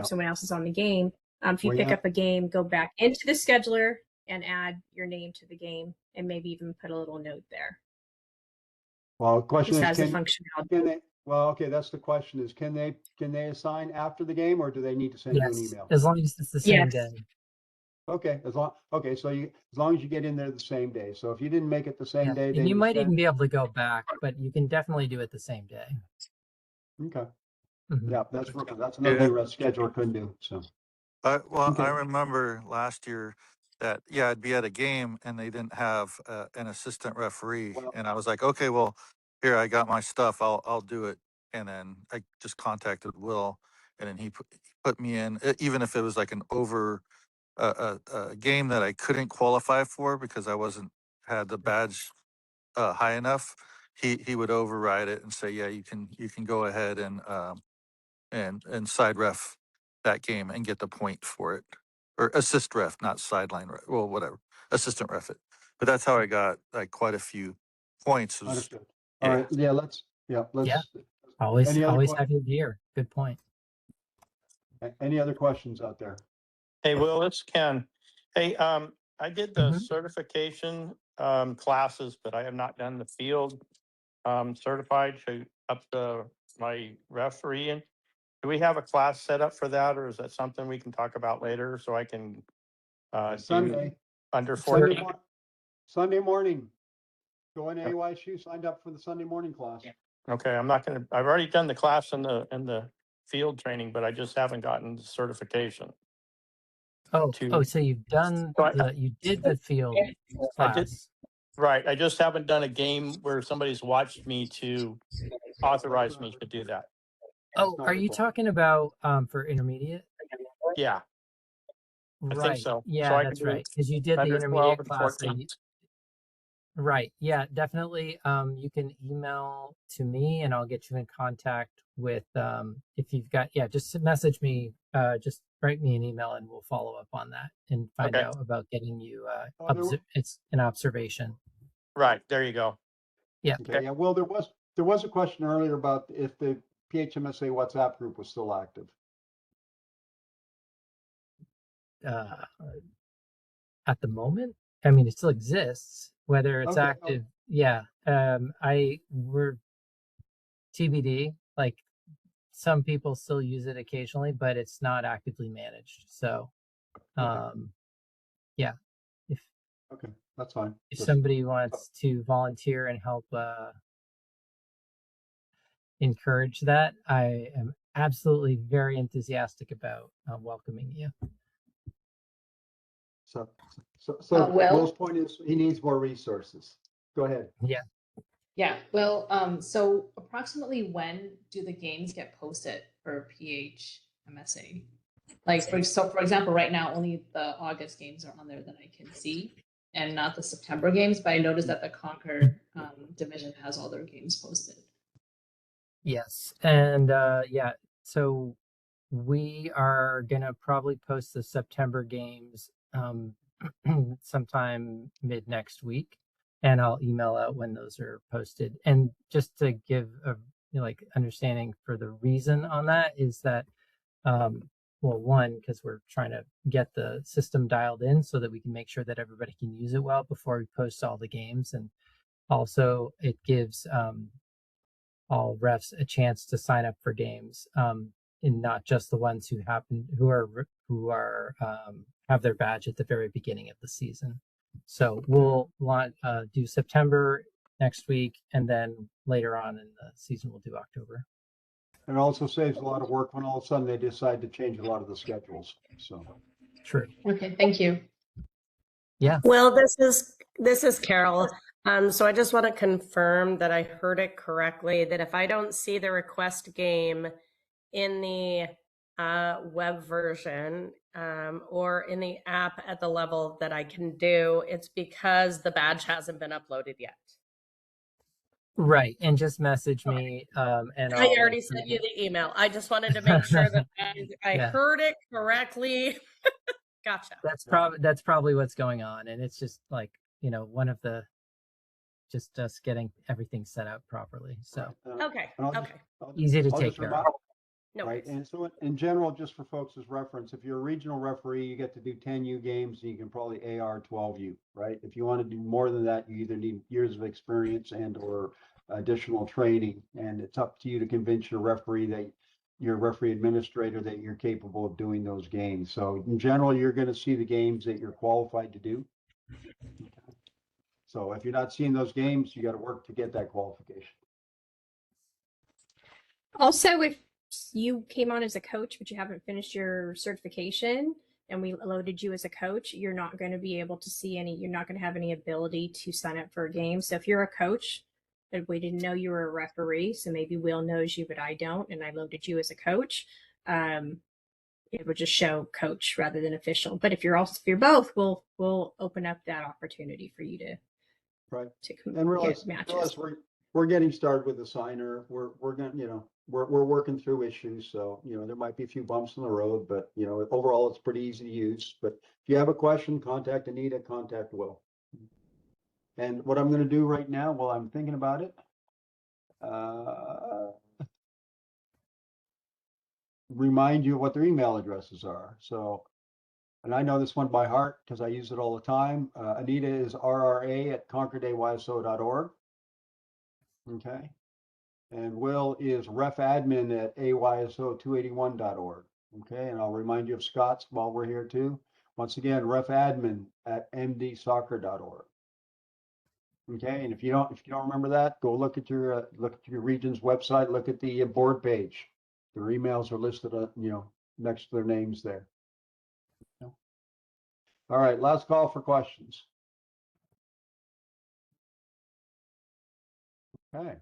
someone else is on the game. If you Well, pick yeah. up a game, go back into the scheduler and add your name to the game, and maybe even put a little note there. Well, the question Just is, has a functionality. can they? Well, okay, that's the question: is can they assign after the game, or do they need to send you an Yes, email? as long as it's the same Yes. day. Okay, as long as you get in there the same day. So if you didn't make it the same Yeah. day, And then you might send- even be able to go back, but you can definitely do it the same day. Okay. Mhm. Yeah, that's another thing ref scheduler couldn't do. So Well, Okay. I remember last year that, I'd be at a game and they didn't have an assistant referee. Well- And I was like, okay, well, here, I got my stuff. I'll do it. And then I just contacted Will, and then he put me in, even if it was like an over a game that I couldn't qualify for because I had the badge high enough. He would override it and say, yeah, you can go ahead and side ref that game and get the point for it, or assist ref, not sideline ref. Well, whatever, assistant ref it. But that's how I got like quite a few points. Understood. Yeah. All right. Yeah. Let's. Always Any other have your gear. Good point. Any other questions out there? Hey, Will, it's Ken. Hey, I did the certification classes, but I have not done the field certified to up to my refereeing. Do we have a class set up for that, or is that something we can talk about later so I can do Sunday. under Sunday 14? Sunday morning. Go in AYSO, signed up for the Sunday morning class. Okay, I'm not gonna. I've already done the class in the field training, but I just haven't gotten the certification. Oh, to- so you've done So I- you did the field I did- class. Right. I just haven't done a game where somebody's watched me to authorize me to do that. Oh, not are you required. talking about for intermediate? Yeah. I Right. think so. Yeah, So I that's can do right. Because you did the under 12 intermediate and class. 14. Right. Yeah, definitely. You can email to me and I'll get you in contact with if you've got just message me, just write me an email and we'll follow up on that and find Okay. out about getting you there it's an observation. Right. There you go. Yeah. Okay, yeah, well, there was a question earlier about if the PHMSA WhatsApp group was still active. At the moment, I mean, it still exists. Whether it's Okay. active, we're TBD. Like some people still use it occasionally, but it's not actively managed. So, yeah, if Okay, that's fine. if somebody wants to volunteer and help encourage that, I am absolutely very enthusiastic about welcoming you. So Will? Will's point is he needs more resources. Go ahead. Yeah. Yeah, well, so approximately when do the games get posted for PHMSA? Like, for example, right now, only the August games are on there that I can see, and not the September games, but I noticed that the Concord division has all their games posted. Yes. And so we are going to probably post the September games sometime mid next week, and I'll email out when those are posted. And just to give a understanding for the reason on that is that well, one, because we're trying to get the system dialed in so that we can make sure that everybody can use it well before we post all the games, and also it gives all refs a chance to sign up for games, and not just the ones who have their badge at the very beginning of the season. So we'll do September next week, and then later on in the season we'll do October. It also saves a lot of work when all of a sudden they decide to change a lot of the schedules. So true. Okay, thank you. Yeah. Well, this is Carol. So I just want to confirm that I heard it correctly, that if I don't see the request game in the web version or in the app at the level that I can do, it's because the badge hasn't been uploaded yet. Right. And just message me. And I already sent you the email. I just wanted to make sure that I heard it correctly. Gotcha. That's probably what's going on. And it's just like, one of the, just us getting everything set up properly. So okay. Easy to take care of. No right. And so in general, just for folks as reference, if you're a regional referee, you get to do 10U games and you can probably AR 12U, right? If you want to do more than that, you either need years of experience and or additional training. And it's up to you to convince your referee administrator that you're capable of doing those games. So in general, you're going to see the games that you're qualified to do. So if you're not seeing those games, you got to work to get that qualification. Also, if you came on as a coach, but you haven't finished your certification and we loaded you as a coach, you're not going to be able to see you're not going to have any ability to sign up for a game. So if you're a coach, but we didn't know you were a referee, so maybe Will knows you, but I don't, and I loaded you as a coach, it would just show coach rather than official. But if you're both, we'll open up that opportunity for you to realize matches. We're getting started with the signer. We're going we're working through issues. So, there might be a few bumps in the road, but overall it's pretty easy to use. But if you have a question, contact Anita, contact Will. And what I'm going to do right now while I'm thinking about it, remind you of what their email addresses are. So, and I know this one by heart because I use it all the time. Anita is rra@concordayso.org. Okay. And Will is refadmin@ayso281.org. Okay. And I'll remind you of Scott's while we're here too. Once again, refadmin@mdsoccer.org. Okay. And if you don't remember that, go look at your region's website, look at the board page. Their emails are listed, next to their names there. All right, last call for questions. Okay.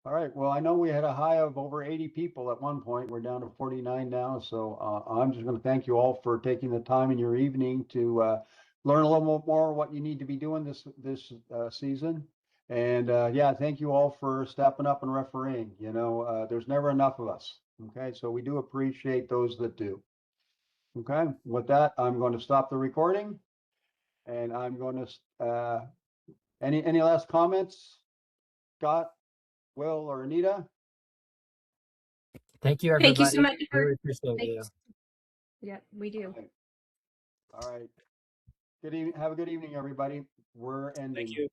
All right. Well, I know we had a high of over 80 people at one point. We're down to 49 now. So I'm just going to thank you all for taking the time in your evening to learn a little more what you need to be doing this season. And yeah, thank you all for stepping up and refereeing. There's never enough of us. Okay. So we do appreciate those that do. Okay. With that, I'm going to stop the recording. And I'm going to, any last comments? Scott, Will, or Anita? Thank you, everybody. Thank you so much for. Really appreciate you. Yeah, we do. All right. Good evening. Have a good evening, everybody. We're ending. Thank you.